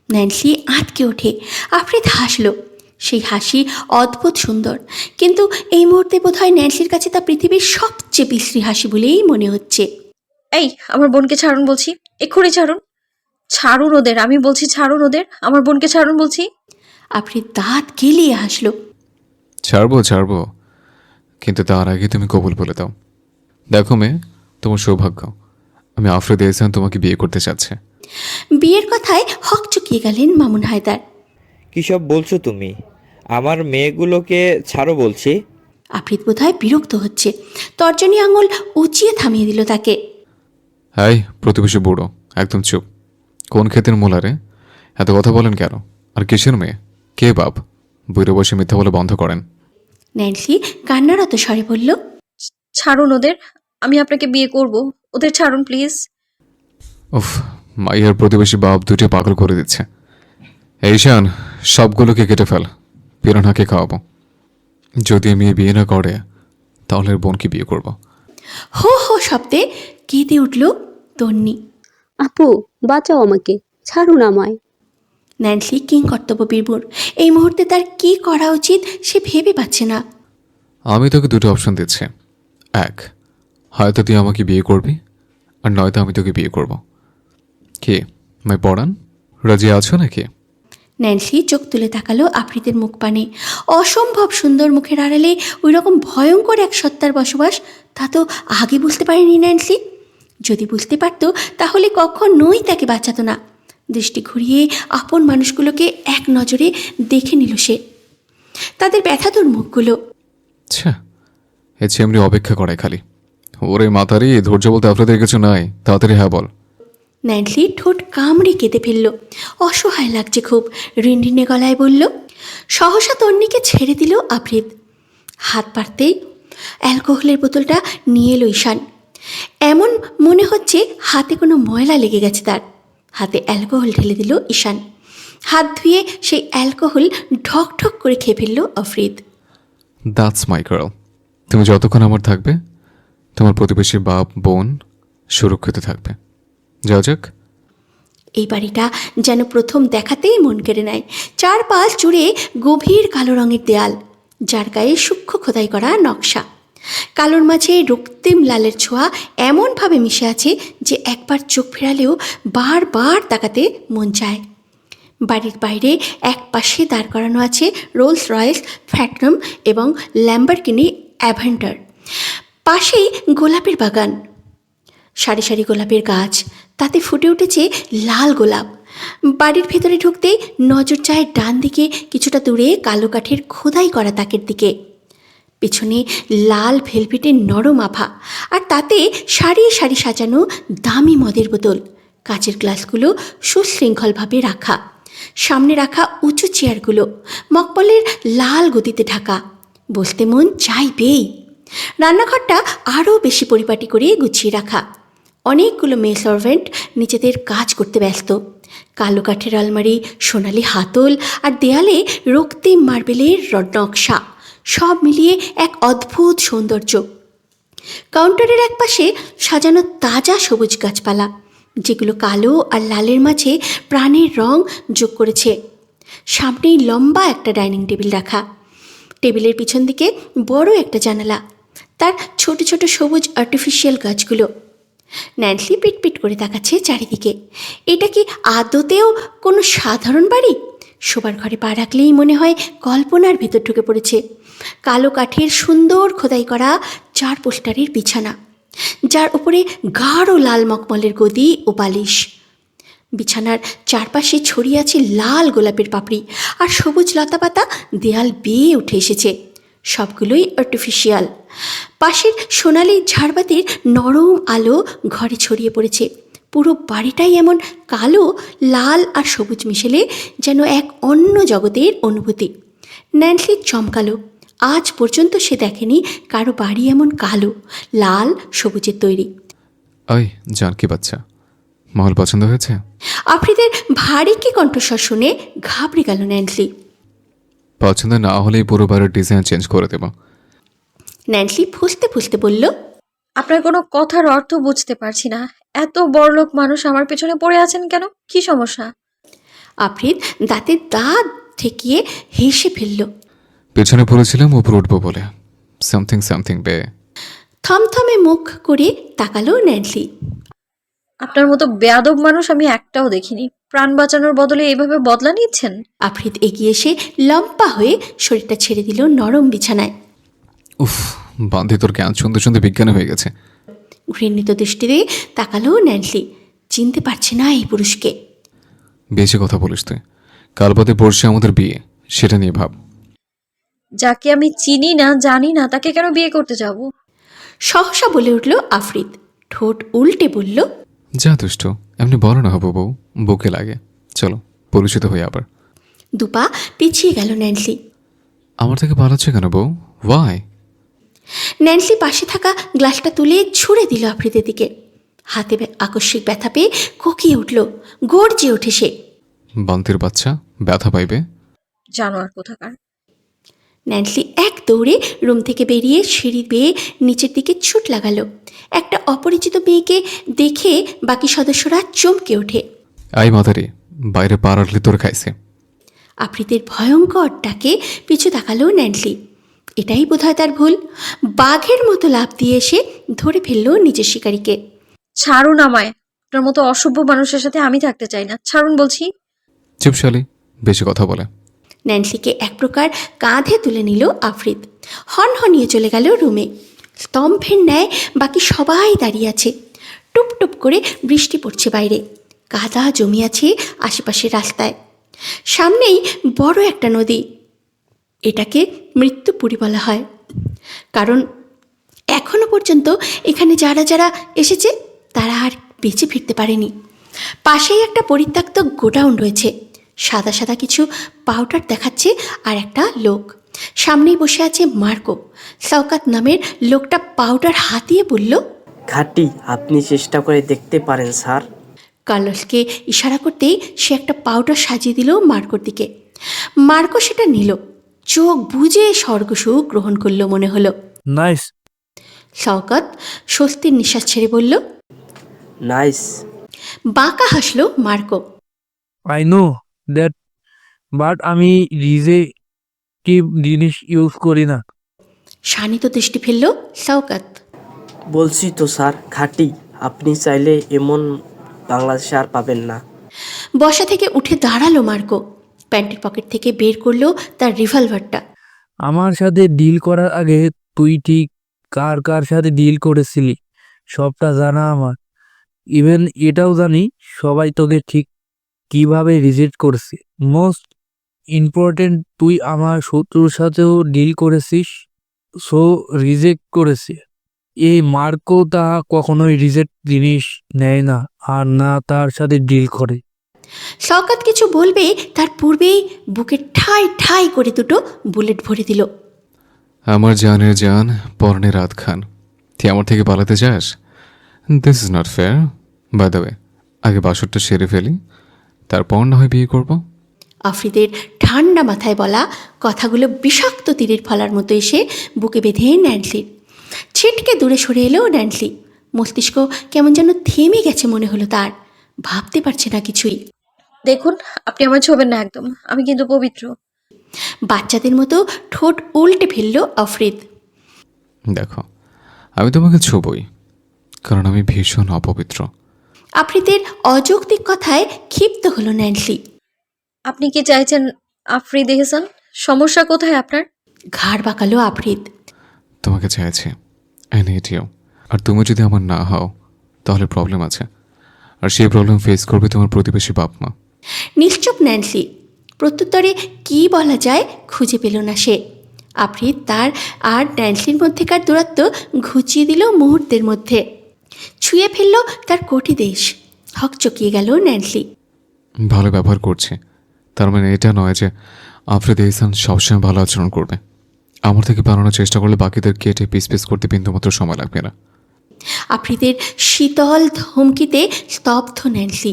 S2: ন্যান্সি আঁতকে ওঠে। আফ্রিদ হাসল। সেই হাসি অদ্ভুত সুন্দর, কিন্তু এই মুহূর্তে বোধহয় ন্যান্সির কাছে তা পৃথিবীর সবচেয়ে বিশ্রী হাসি বলেই মনে হচ্ছে।
S3: এই আমার বোনকে ছাড়ুন বলছি, এক্ষুনি ছাড়ুন। ছাড়ুন ওদের, আমি বলছি ছাড়ুন ওদের, আমার বোনকে ছাড়ুন বলছি।
S2: আফ্রিদ দাঁত গেলিয়ে হাসল।
S5: ছাড়বো, কিন্তু তার আগে তুমি কবুল বলে দাও। দেখো মেয়ে, তোমার সৌভাগ্য, আমি আফ্রিদ এহসান তোমাকে বিয়ে করতে চাচ্ছে।
S2: বিয়ের কথায় হক চুকিয়ে গেলেন মামুন হায়দার।
S9: কী সব বলছো তুমি? আমার মেয়েগুলোকে ছাড়ো বলছি।
S2: আফ্রিদ বোধহয় বিরক্ত হচ্ছে। তর্জনী আঙুল উঁচিয়ে থামিয়ে দিল তাকে।
S5: হাই প্রতিবেশী বুড়ো, একদম চুপ। কোন ক্ষেতের মোলারে? এত কথা বলেন কেন? আর কিসের মেয়ে? কে বাপ? বুড়ো বসে মিথ্যা বলে বন্ধ করেন।
S2: ন্যান্সি কান্নারত স্বরে বলল,
S3: ছাড়ুন ওদের, আমি আপনাকে বিয়ে করব, ওদের ছাড়ুন প্লিজ।
S5: উফ, মাইয়ার প্রতিবেশী বাপ দুটো পাগল করে দিচ্ছে। এই শান, সবগুলোকে কেটে ফেল, পিরানহাকে খাওয়াবো। যদি আমি এই বিয়ে না করে তাহলে এর বোনকে বিয়ে করব।
S2: হো হো শব্দে কেঁদে উঠল তন্নি।
S13: আপু বাঁচাও আমাকে, ছাড়ুন আমায়।
S2: ন্যান্সি কিং কর্তব্য বীরবর। এই মুহূর্তে তার কি করা উচিত সে ভেবে পাচ্ছে না।
S5: আমি তোকে দুটো অপশন দিচ্ছি, এক, হয়তো তুই আমাকে বিয়ে করবি, আর নয়তো আমি তোকে বিয়ে করব। কি মাই পড়ান, রাজি আছো নাকি?
S2: ন্যান্সি চোখ তুলে তাকালো আফ্রিদের মুখ পানে। অসম্ভব সুন্দর মুখের আড়ালে ওই রকম ভয়ঙ্কর এক সত্তার বসবাস, তা তো আগে বুঝতে পারেনি ন্যান্সি। যদি বুঝতে পারতো তাহলে কখনোই তাকে বাঁচাতো না। দৃষ্টি ঘুরিয়ে আপন মানুষগুলোকে এক নজরে দেখে নিল সে, তাদের ব্যথাতুর মুখগুলো।
S5: আচ্ছা, এ এমনি অপেক্ষা করায় খালি। ওরে মাতারি, ধৈর্য বলতে আপনাদের কিছু নাই, তাড়াতাড়ি হ্যাঁ বল।
S2: ন্যান্সি ঠোঁট কামড়ে কেঁদে ফেলল। অসহায় লাগছে খুব, রিনরিনে গলায় বলল। সহসা তন্নিকে ছেড়ে দিল আফ্রিদ। হাত পারতেই অ্যালকোহলের বোতলটা নিয়ে এলো ঈশান। এমন মনে হচ্ছে হাতে কোনো ময়লা লেগে গেছে তার। হাতে অ্যালকোহল ঢেলে দিল ঈশান। হাত ধুয়ে সেই অ্যালকোহল ঢক ঢক করে খেয়ে ফেলল আফ্রিদ।
S5: That's my girl. তুমি যতক্ষণ আমার থাকবে, তোমার প্রতিবেশী বাপ বোন সুরক্ষিত থাকবে। যাও যাক।
S2: এই বাড়িটা যেন প্রথম দেখাতেই মন কেড়ে নেয়। চারপাশ জুড়ে গভীর কালো রঙের দেয়াল, যার গায়ে সূক্ষ্ম খোদাই করা নকশা। কালোর মাঝে রক্তিম লালের ছোঁয়া এমনভাবে মিশে আছে যে একবার চোখ ফেরালেও বারবার তাকাতে মন চায়। বাড়ির বাইরে এক পাশে দাঁড় করানো আছে রোলস রয়েস, ফ্যাটনাম এবং ল্যাম্বরগিনি অ্যাভেন্টার। পাশেই গোলাপের বাগান, সারি সারি গোলাপের গাছ, তাতে ফুটে উঠেছে লাল গোলাপ। বাড়ির ভেতরে ঢুকতেই নজর যায় ডান দিকে কিছুটা দূরে কালো কাঠের খোদাই করা তাকের দিকে। পেছনে লাল ভেলভেটের নরম আভা, আর তাতে সারি সারি সাজানো দামি মদের বোতল। কাচের গ্লাসগুলো সুশৃঙ্খলভাবে রাখা। সামনে রাখা উঁচু চেয়ারগুলো মকমলের লাল গদিতে ঢাকা, বসতে মন চাইবেই। রান্নাঘরটা আরও বেশি পরিপাটি করে গুছিয়ে রাখা। অনেকগুলো মেয়ে সার্ভেন্ট নিজেদের কাজ করতে ব্যস্ত। কালো কাঠের আলমারি, সোনালি হাতল আর দেয়ালে রক্তিম মার্বেলের নকশা, সব মিলিয়ে এক অদ্ভুত সৌন্দর্য। কাউন্টারের একপাশে সাজানো তাজা সবুজ গাছপালা, যেগুলো কালো আর লালের মাঝে প্রাণের রং যোগ করেছে। সামনেই লম্বা একটা ডাইনিং টেবিল রাখা। টেবিলের পিছন দিকে বড় একটা জানালা, তার ছোট ছোট সবুজ আর্টিফিশিয়াল গাছগুলো। ন্যান্সি পিটপিট করে তাকাচ্ছে চারিদিকে। এটা কি আদতেও কোনো সাধারণ বাড়ি? শোবার ঘরে পা রাখলেই মনে হয় কল্পনার ভেতর ঢুকে পড়েছে। কালো কাঠের সুন্দর খোদাই করা 4 পোস্টারের বিছানা, যার উপরে গাঢ় লাল মকমলের গদি ও বালিশ। বিছানার চারপাশে ছড়িয়ে আছে লাল গোলাপের পাপড়ি, আর সবুজ লতাপাতা দেয়াল বেয়ে উঠে এসেছে। সবগুলোই আর্টিফিশিয়াল। পাশের সোনালি ঝাড়বাতির নরম আলো ঘরে ছড়িয়ে পড়েছে। পুরো বাড়িটাই এমন কালো, লাল আর সবুজ মিশেলে যেন এক অন্য জগতের অনুভূতি। ন্যান্সি চমকালো। আজ পর্যন্ত সে দেখেনি কারো বাড়ি এমন কালো, লাল, সবুজের তৈরি।
S5: ওই জানকি বাচ্চা, মহল পছন্দ হয়েছে?
S2: আফ্রিদের ভারী কি কণ্ঠস্বর শুনে ঘাবড়ে গেল ন্যান্সি।
S5: পছন্দ না হলেই পুরো বাড়ির ডিজাইন চেঞ্জ করে দেব।
S2: ন্যান্সি ফুঁসতে ফুঁসতে বলল,
S3: আপনার কোনো কথার অর্থ বুঝতে পারছি না। এত বড়লোক মানুষ আমার পেছনে পড়ে আছেন কেন? কি সমস্যা?
S2: আফ্রিদ দাঁতের দাঁত ঠেকিয়ে হেসে ফেলল।
S5: পেছনে পড়েছিলাম উপরে উঠবো বলে। সামথিং সামথিং বে।
S2: থমথমে মুখ করে তাকালো ন্যান্সি।
S3: আপনার মতো বেয়াদব মানুষ আমি একটাও দেখিনি। প্রাণ বাঁচানোর বদলে এইভাবে বদলা নিচ্ছেন?
S2: আফ্রিদ এগিয়ে এসে লম্বা হয়ে শরীরটা ছেড়ে দিল নরম বিছানায়।
S5: উফ, বান্ধে তোর জ্ঞান শুনতে শুনতে বিজ্ঞানী হয়ে গেছে।
S2: ঘৃণিত দৃষ্টিতে তাকালো ন্যান্সি। চিনতে পারছে না এই পুরুষকে।
S5: বেশি কথা বলিস তুই। কাল বাদে পড়ছে আমাদের বিয়ে, সেটা নিয়ে ভাব।
S3: যাকে আমি চিনি না, জানি না, তাকে কেন বিয়ে করতে যাব?
S2: সহসা বলে উঠল আফ্রিদ। ঠোঁট উল্টে বলল,
S5: যা দুষ্ট, এমনি বলো না হবো বউ, বুকে লাগে। চলো পরিচিত হই আবার।
S2: দুপা পিছিয়ে গেল ন্যান্সি।
S5: আমার থেকে পালাচ্ছে কেন বউ? ওয়াই?
S2: ন্যান্সি পাশে থাকা গ্লাসটা তুলে ছুঁড়ে দিল আফ্রিদের দিকে। হাতে আকস্মিক ব্যথা পেয়ে কোকিয়ে উঠল, গর্জে ওঠে সে।
S5: বান্তির বাচ্চা ব্যথা পাইবে?
S3: জানোয়ার কোথাকার।
S2: ন্যান্সি এক দৌড়ে রুম থেকে বেরিয়ে সিঁড়ি বেয়ে নিচের দিকে ছুট লাগালো। একটা অপরিচিত মেয়েকে দেখে বাকি সদস্যরা চমকে ওঠে।
S5: আই মাদারি, বাইরে পা রাখলে তোর খাইছে।
S2: আফ্রিদের ভয়ঙ্কর ডাকে পিছু তাকালো ন্যান্সি। এটাই বোধহয় তার ভুল। বাঘের মতো লাফ দিয়ে এসে ধরে ফেললো নিজের শিকারীকে।
S3: ছাড়ুন আমায়, আপনার মতো অসভ্য মানুষের সাথে আমি থাকতে চাই না, ছাড়ুন বলছি।
S5: চুপশালি, বেশি কথা বলে।
S2: ন্যান্সিকে এক প্রকার কাঁধে তুলে নিল আফ্রিদ। হনহনিয়ে চলে গেল রুমে। স্তম্ভের ন্যায় বাকি সবাই দাঁড়িয়ে আছে। টুপ টুপ করে বৃষ্টি পড়ছে বাইরে, কাদা জমিয়াছে আশেপাশের রাস্তায়। সামনেই বড় একটা নদী। এটাকে মৃত্যুপুরী বলা হয়, কারণ এখনো পর্যন্ত এখানে যারা যারা এসেছে তারা আর বেঁচে ফিরতে পারেনি। পাশেই একটা পরিত্যক্ত গোডাউন রয়েছে। সাদা সাদা কিছু পাউডার দেখাচ্ছে আর একটা লোক সামনেই বসে আছে। মার্কো, শওকত নামের লোকটা পাউডার হাতিয়ে বলল,
S10: ঘাটি আপনি চেষ্টা করে দেখতে পারেন স্যার।
S2: কার্লোসকে ইশারা করতেই সে একটা পাউডার সাজিয়ে দিল মার্কোর দিকে। মার্কো সেটা নিল, চোখ বুজে স্বর্গসুখ গ্রহণ করলো মনে হলো।
S6: নাইস।
S2: শওকত স্বস্তির নিঃশ্বাস ছেড়ে বলল,
S10: নাইস।
S2: বাঁকা হাসলো Marco.
S6: I know that, but আমি রিজেক্টিভ জিনিস ইউজ করি না।
S2: শানিত দৃষ্টি ফেলল শওকত।
S10: বলছি তো স্যার, ঘাটি আপনি চাইলে এমন বাংলাদেশে আর পাবেন না।
S2: বসা থেকে উঠে দাঁড়ালো মার্কো। প্যান্টের পকেট থেকে বের করলো তার রিভলভারটা।
S6: আমার সাথে ডিল করার আগে তুই ঠিক কার কার সাথে ডিল করেছিলি সবটা জানা আমার। ইভেন এটাও জানি সবাই তোকে ঠিক কিভাবে রিজেক্ট করেছে। মোস্ট ইম্পর্টেন্ট, তুই আমার শত্রুর সাথেও ডিল করেছিস, সো রিজেক্ট করেছে। এই মার্কোটা কখনোই রিজেক্ট জিনিস নেয় না, আর না তার সাথে ডিল করে।
S2: শওকত কিছু বলবে তার পূর্বেই বুকে ঠাই ঠাই করে দুটো বুলেট ভরে দিল।
S5: আমার জানের জান, পরনে রাত খান, তুই আমার থেকে পালাতে চাস? This is not fair. By the way, আগে বাসরটা সেরে ফেলি, তারপর না হয় বিয়ে করব।
S2: আফ্রিদের ঠান্ডা মাথায় বলা কথাগুলো বিষাক্ত তীরের ফলার মতো এসে বুকে বেঁধে ন্যান্সির। ছিটকে দূরে সরে এলো ন্যান্সি। মস্তিষ্ক কেমন যেন থেমে গেছে মনে হলো তার। ভাবতে পারছে না কিছুই।
S3: দেখুন, আপনি আমার ছোবেন না একদম, আমি কিন্তু পবিত্র।
S2: বাচ্চাদের মতো ঠোঁট উল্টে ফেলল আফ্রিদ।
S5: দেখো, আমি তোমাকে ছোবই, কারণ আমি ভীষণ অপবিত্র।
S2: আফ্রিদের অযৌক্তিক কথায় ক্ষিপ্ত হলো ন্যান্সি।
S3: আপনি কি চাইছেন আফ্রিদ এহসান? সমস্যা কোথায় আপনার?
S2: ঘাড় বাঁকালো আফ্রিদ।
S5: তোমাকে চাইছে, আই নিড ইউ। আর তুমি যদি আমার না হও তাহলে প্রবলেম আছে, আর সেই প্রবলেম ফেস করবে তোমার প্রতিবেশী বাপ মা।
S2: নিশ্চুপ ন্যান্সি। প্রত্যুত্তরে কি বলা যায় খুঁজে পেল না সে। আফ্রিদ তার আর ন্যান্সির মধ্যেকার দূরত্ব ঘুচিয়ে দিল মুহূর্তের মধ্যে। ছুঁয়ে ফেলল তার কোটি দেশ। হকচকিয়ে গেল ন্যান্সি।
S5: ভালো ব্যবহার করছে, তার মানে এটা নয় যে আফ্রিদ এহসান সবসময় ভালো আচরণ করবে। আমার থেকে বানানোর চেষ্টা করলে বাকিদের কেটে পিস পিস করতে বিন্দুমাত্র সময় লাগবে না।
S2: আফ্রিদের শীতল ধমকিতে স্তব্ধ ন্যান্সি।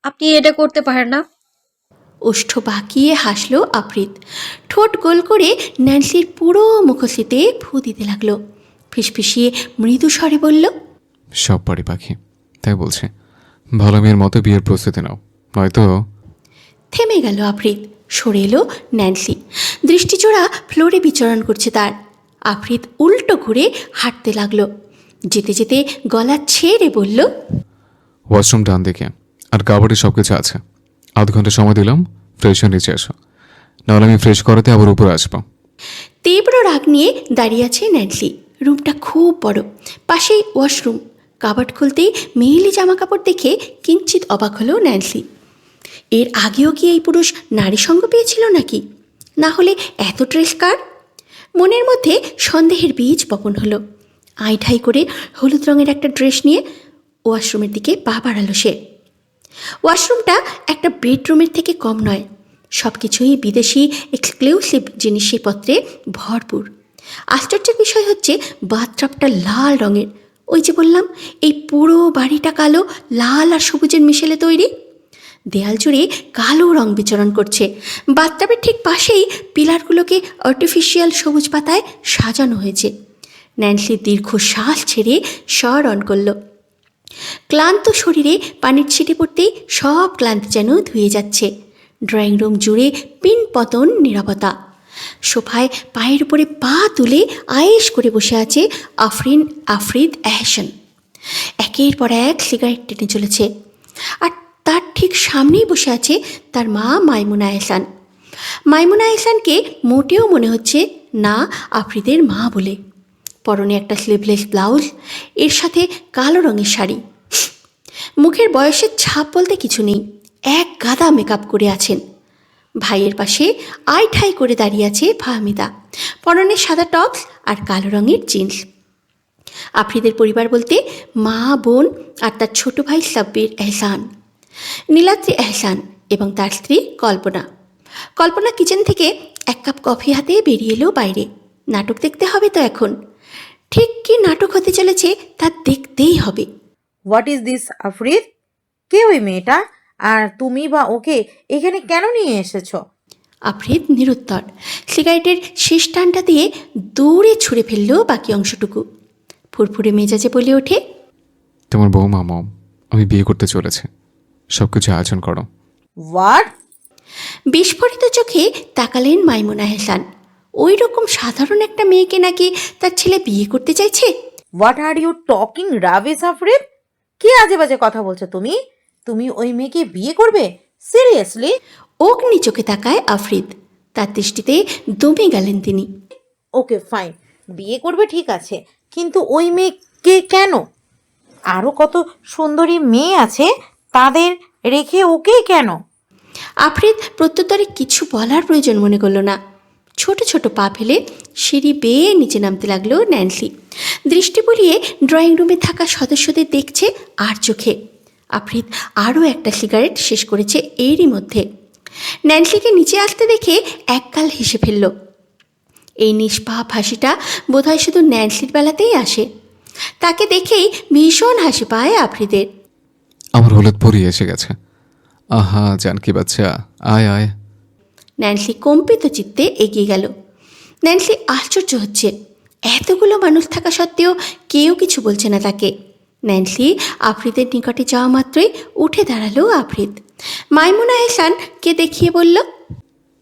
S3: আপনি এটা করতে পারেন না।
S2: ওষ্ঠ বাঁকিয়ে হাসলো আফ্রিদ। ঠোঁট গোল করে ন্যান্সির পুরো মুখশ্রীতে ফু দিতে লাগলো। ফিসফিসিয়ে মৃদু স্বরে বলল,
S5: সব বাড়ি পাখি, তাই বলছে ভালো মেয়ের মতো বিয়ের প্রস্তুতি নাও, নয়তো।
S2: থেমে গেল আফ্রিদ। সরে এলো ন্যান্সি। দৃষ্টিচোরা ফ্লোরে বিচরণ করছে তার। আফ্রিদ উল্টো ঘুরে হাঁটতে লাগলো। যেতে যেতে গলা ছেড়ে বলল,
S5: ওয়াশরুম ডান দিকে, আর কাবাডি সব কিছু আছে। আধ ঘন্টা সময় দিলাম, ফ্রেশ হয়ে নিচে আসো, নাহলে আমি ফ্রেশ করাতে আবার উপরে আসবো।
S2: তীব্র রাগ নিয়ে দাঁড়িয়ে আছে ন্যান্সি। রুমটা খুব বড়, পাশেই ওয়াশরুম। কাবাড খুলতেই মেয়েলি জামা কাপড় দেখে কিঞ্চিত অবাক হলো ন্যান্সি। এর আগেও কি এই পুরুষ নারী সঙ্গ পেয়েছিল নাকি? না হলে এত ড্রেস কার? মনের মধ্যে সন্দেহের বীজ বপন হলো। আইঢাই করে হলুদ রঙের একটা ড্রেস নিয়ে ওয়াশরুমের দিকে পা বাড়ালো সে। ওয়াশরুমটা একটা বেডরুমের থেকে কম নয়। সব কিছুই বিদেশি এক্সক্লুসিভ জিনিসপত্রে ভরপুর। আশ্চর্যের বিষয় হচ্ছে বাথটাবটা লাল রঙের। ওই যে বললাম, এই পুরো বাড়িটা কালো, লাল আর সবুজের মিশেলে তৈরি। দেয়াল জুড়ে কালো রং বিচরণ করছে। বাথটাবের ঠিক পাশেই পিলারগুলোকে আর্টিফিশিয়াল সবুজ পাতায় সাজানো হয়েছে। ন্যান্সি দীর্ঘ শ্বাস ছেড়ে স্বর অন করল। ক্লান্ত শরীরে পানির ছিটে পড়তেই সব ক্লান্তি যেন ধুয়ে যাচ্ছে। ড্রয়িং রুম জুড়ে পিন পতন নীরবতা। সোফায় পায়ের উপরে পা তুলে আয়েশ করে বসে আছে আফরিদ এহসান। একের পর এক সিগারেট টেনে চলেছে। আর তার ঠিক সামনেই বসে আছে তার মা মাইমুনা এহসান। মাইমুনা এহসানকে মোটেও মনে হচ্ছে না আফরিদের মা বলে। পরনে একটা স্লিভলেস ব্লাউজ, এর সাথে কালো রঙের শাড়ি। মুখের বয়সের ছাপ বলতে কিছু নেই, এক গাদা মেকআপ করে আছেন। ভাইয়ের পাশে আই ঠাই করে দাঁড়িয়ে আছে ফাহমিদা, পরনে সাদা টপস আর কালো রঙের জিন্স। আফরিদের পরিবার বলতে মা, বোন আর তার ছোট ভাই সাব্বির এহসান, নীলাদ্রি এহসান এবং তার স্ত্রী কল্পনা। কল্পনা কিচেন থেকে এক কাপ কফি হাতে বেরিয়ে এলো বাইরে। নাটক দেখতে হবে তো এখন। ঠিক কি নাটক হতে চলেছে তা দেখতেই হবে।
S14: What is this Afrid? কে ওই মেয়েটা? আর তুমি বা ওকে এখানে কেন নিয়ে এসেছো?
S2: আফরিদ নিরুত্তর। সিগারেটের শেষ টানটা দিয়ে দৌড়ে ছুঁড়ে ফেলল বাকি অংশটুকু। ফুরফুরে মেজাজে বলে ওঠে,
S5: তোমার বৌমা মম, আমি বিয়ে করতে চলেছে, সব কিছু আয়োজন করো।
S14: হোয়াট?
S2: বিস্ফোরিত চোখে তাকালেন মাইমুনা এহসান। ওই রকম সাধারণ একটা মেয়েকে নাকি তার ছেলে বিয়ে করতে চাইছে?
S14: What are you talking rubbish Afrid? কি আজে বাজে কথা বলছো তুমি? তুমি ওই মেয়েকে বিয়ে করবে? সিরিয়াসলি?
S2: অগ্নি চোখে তাকায় আফরিদ। তার দৃষ্টিতে দমে গেলেন তিনি।
S14: ওকে ফাইন, বিয়ে করবে ঠিক আছে, কিন্তু ওই মেয়েকে কেন? আরও কত সুন্দরী মেয়ে আছে, তাদের রেখে ওকে কেন?
S2: আফরিদ প্রত্যুত্তরে কিছু বলার প্রয়োজন মনে করল না। ছোট ছোট পা ফেলে সিঁড়ি বেয়ে নিচে নামতে লাগলো ন্যান্সি। দৃষ্টি বুলিয়ে ড্রয়িং রুমে থাকা সদস্যদের দেখছে আর চোখে। আফরিদ আরও একটা সিগারেট শেষ করেছে এরই মধ্যে। ন্যান্সিকে নিচে আসতে দেখে একগাল হেসে ফেলল। এই নিষ্পাপ হাসিটা বোধহয় শুধু ন্যান্সির বেলাতেই আসে। তাকে দেখেই ভীষণ হাসি পায় আফরিদের।
S5: আমার হলুদ পরি এসে গেছে। আহা জানকি বাচ্চা, আয় আয়।
S2: ন্যান্সি কম্পিত চিত্তে এগিয়ে গেল। ন্যান্সি আশ্চর্য হচ্ছে, এতগুলো মানুষ থাকা সত্ত্বেও কেউ কিছু বলছে না তাকে। ন্যান্সি আফরিদের নিকটে যাওয়া মাত্রই উঠে দাঁড়ালো আফরিদ। মাইমুনা এহসানকে দেখিয়ে বলল,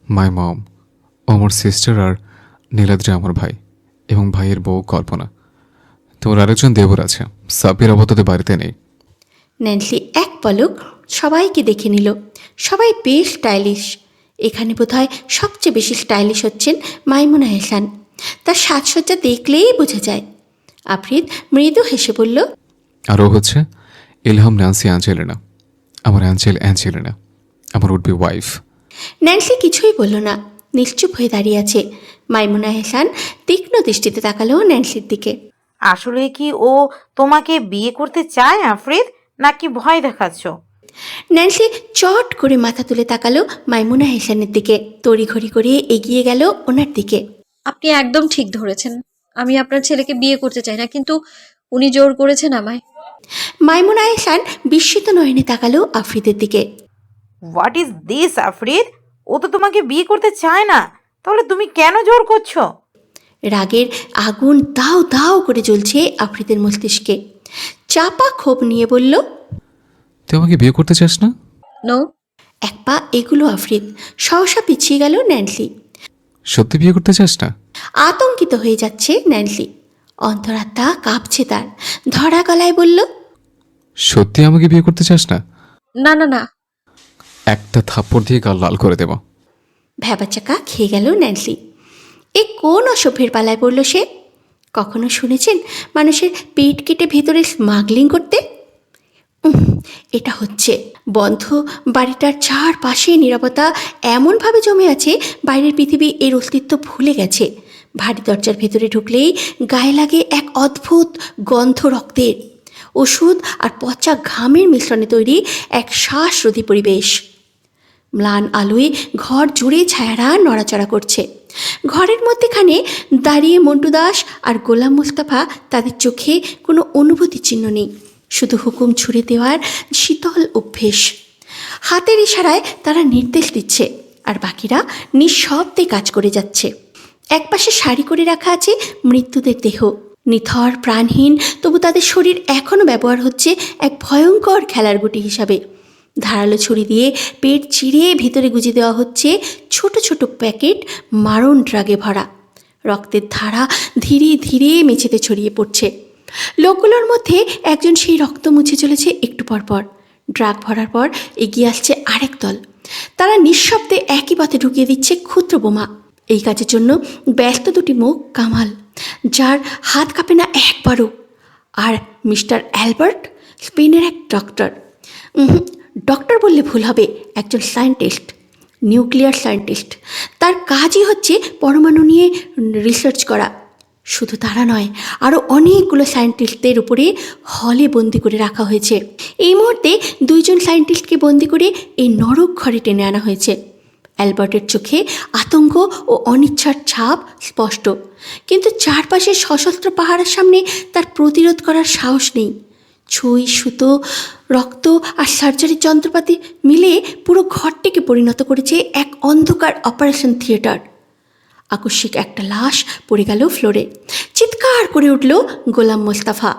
S5: মাই মম, আমার সিস্টার আর নীলাদ্রি আমার ভাই এবং ভাইয়ের বউ কল্পনা। তোমার আরেকজন দেবর আছে, সাব্বির আপাতত বাড়িতে নেই।
S2: ন্যান্সি এক পলক সবাইকে দেখে নিল। সবাই বেশ স্টাইলিশ। এখানে বোধহয় সবচেয়ে বেশি স্টাইলিশ হচ্ছেন মাইমুনা এহসান। তার সাজসজ্জা দেখলেই বোঝা যায়। আফরিদ মৃদু হেসে বলল,
S5: আর ও হচ্ছে ইলহাম ন্যান্সি অ্যাঞ্জেলিনা, আমার অ্যাঞ্জেলিনা, আমার উড বি ওয়াইফ।
S2: ন্যান্সি কিছুই বলল না, নিশ্চুপ হয়ে দাঁড়িয়ে আছে। মাইমুনা এহসান তীক্ষ্ণ দৃষ্টিতে তাকালো ন্যান্সির দিকে।
S14: আসলে কি ও তোমাকে বিয়ে করতে চায় আফরিদ, নাকি ভয় দেখাচ্ছ?
S2: ন্যান্সি চট করে মাথা তুলে তাকালো মাইমুনা এহসানের দিকে। তড়িঘড়ি করে এগিয়ে গেল ওনার দিকে।
S3: আপনি একদম ঠিক ধরেছেন, আমি আপনার ছেলেকে বিয়ে করতে চাই না, কিন্তু উনি জোর করেছেন আমায়।
S2: মাইমুনা এহসান বিস্মিত নয়নে তাকালো আফরিদের দিকে।
S14: What is this Afrid? ও তো তোমাকে বিয়ে করতে চায় না, তাহলে তুমি কেন জোর করছো?
S2: রাগের আগুন দাও দাও করে জ্বলছে আফরিদের মস্তিষ্কে। চাপা ক্ষোভ নিয়ে বলল,
S5: তুই আমাকে বিয়ে করতে চাস না?
S3: নো।
S2: এক পা এগুলো আফরিদ। সহসা পিছিয়ে গেল ন্যান্সি।
S5: সত্যি বিয়ে করতে চাস না?
S2: আতঙ্কিত হয়ে যাচ্ছে ন্যান্সি। অন্তরাত্মা কাঁপছে তার। ধরা গলায় বলল,
S5: সত্যি আমাকে বিয়ে করতে চাস না?
S3: না না না।
S5: একটা থাপ্পড় দিয়ে গাল লাল করে দেব।
S2: ভ্যাবাচাকা খেয়ে গেল ন্যান্সি। এ কোন অসভ্যের পালায় পড়ল সে? কখনো শুনেছেন মানুষের পেট কেটে ভেতরে স্মাগলিং করতে? এটা হচ্ছে। বন্ধ বাড়িটার চারপাশে নীরবতা এমনভাবে জমে আছে, বাইরের পৃথিবী এর অস্তিত্ব ভুলে গেছে। ভারী দরজার ভেতরে ঢুকলেই গায়ে লাগে এক অদ্ভুত গন্ধ, রক্তের, ওষুধ আর পচা ঘামের মিশ্রণে তৈরি এক শ্বাসরোধী পরিবেশ। ম্লান আলোয় ঘর জুড়ে ছায়ারা নড়াচড়া করছে। ঘরের মধ্যেখানে দাঁড়িয়ে মন্টু দাস আর গোলাম মুস্তাফা, তাদের চোখে কোনো অনুভূতি চিহ্ন নেই, শুধু হুকুম ছুড়ে দেওয়ার শীতল অভ্যেস। হাতের ইশারায় তারা নির্দেশ দিচ্ছে, আর বাকিরা নিঃশব্দে কাজ করে যাচ্ছে। একপাশে সারি করে রাখা আছে মৃত্যুদের দেহ, নিথর প্রাণহীন, তবু তাদের শরীর এখনও ব্যবহার হচ্ছে এক ভয়ঙ্কর খেলার গুটি হিসাবে। ধারালো ছুরি দিয়ে পেট চিরে ভিতরে গুজে দেওয়া হচ্ছে ছোট ছোট প্যাকেট মারণ ড্রাগে ভরা। রক্তের ধারা ধীরে ধীরে মেঝেতে ছড়িয়ে পড়ছে। লোকগুলোর মধ্যে একজন সেই রক্ত মুছে চলেছে একটু পর পর। ড্রাগ ভরার পর এগিয়ে আসছে আরেক দল। তারা নিঃশব্দে একই পথে ঢুকিয়ে দিচ্ছে ক্ষুদ্র বোমা। এই কাজের জন্য ব্যস্ত দুটি মুখ কামাল, যার হাত কাঁপে না একবারও, আর মিস্টার অ্যালবার্ট, স্পেনের এক ডক্টর। ডক্টর বললে ভুল হবে, একজন সায়েন্টিস্ট, নিউক্লিয়ার সায়েন্টিস্ট। তার কাজই হচ্ছে পরমাণু নিয়ে রিসার্চ করা। শুধু তারা নয়, আরও অনেকগুলো সায়েন্টিস্টদের উপরে হলে বন্দি করে রাখা হয়েছে। এই মুহূর্তে 2 জন সায়েন্টিস্টকে বন্দি করে এই নরক ঘরে টেনে আনা হয়েছে। অ্যালবার্টের চোখে আতঙ্ক ও অনিচ্ছার ছাপ স্পষ্ট, কিন্তু চারপাশে সশস্ত্র পাহারার সামনে তার প্রতিরোধ করার সাহস নেই। ছুঁই, সুতো, রক্ত আর সার্জারির যন্ত্রপাতি মিলে পুরো ঘরটিকে পরিণত করেছে এক অন্ধকার অপারেশন থিয়েটার। আকস্মিক একটা লাশ পড়ে গেল ফ্লোরে। চিৎকার করে উঠল গোলাম মোস্তফা।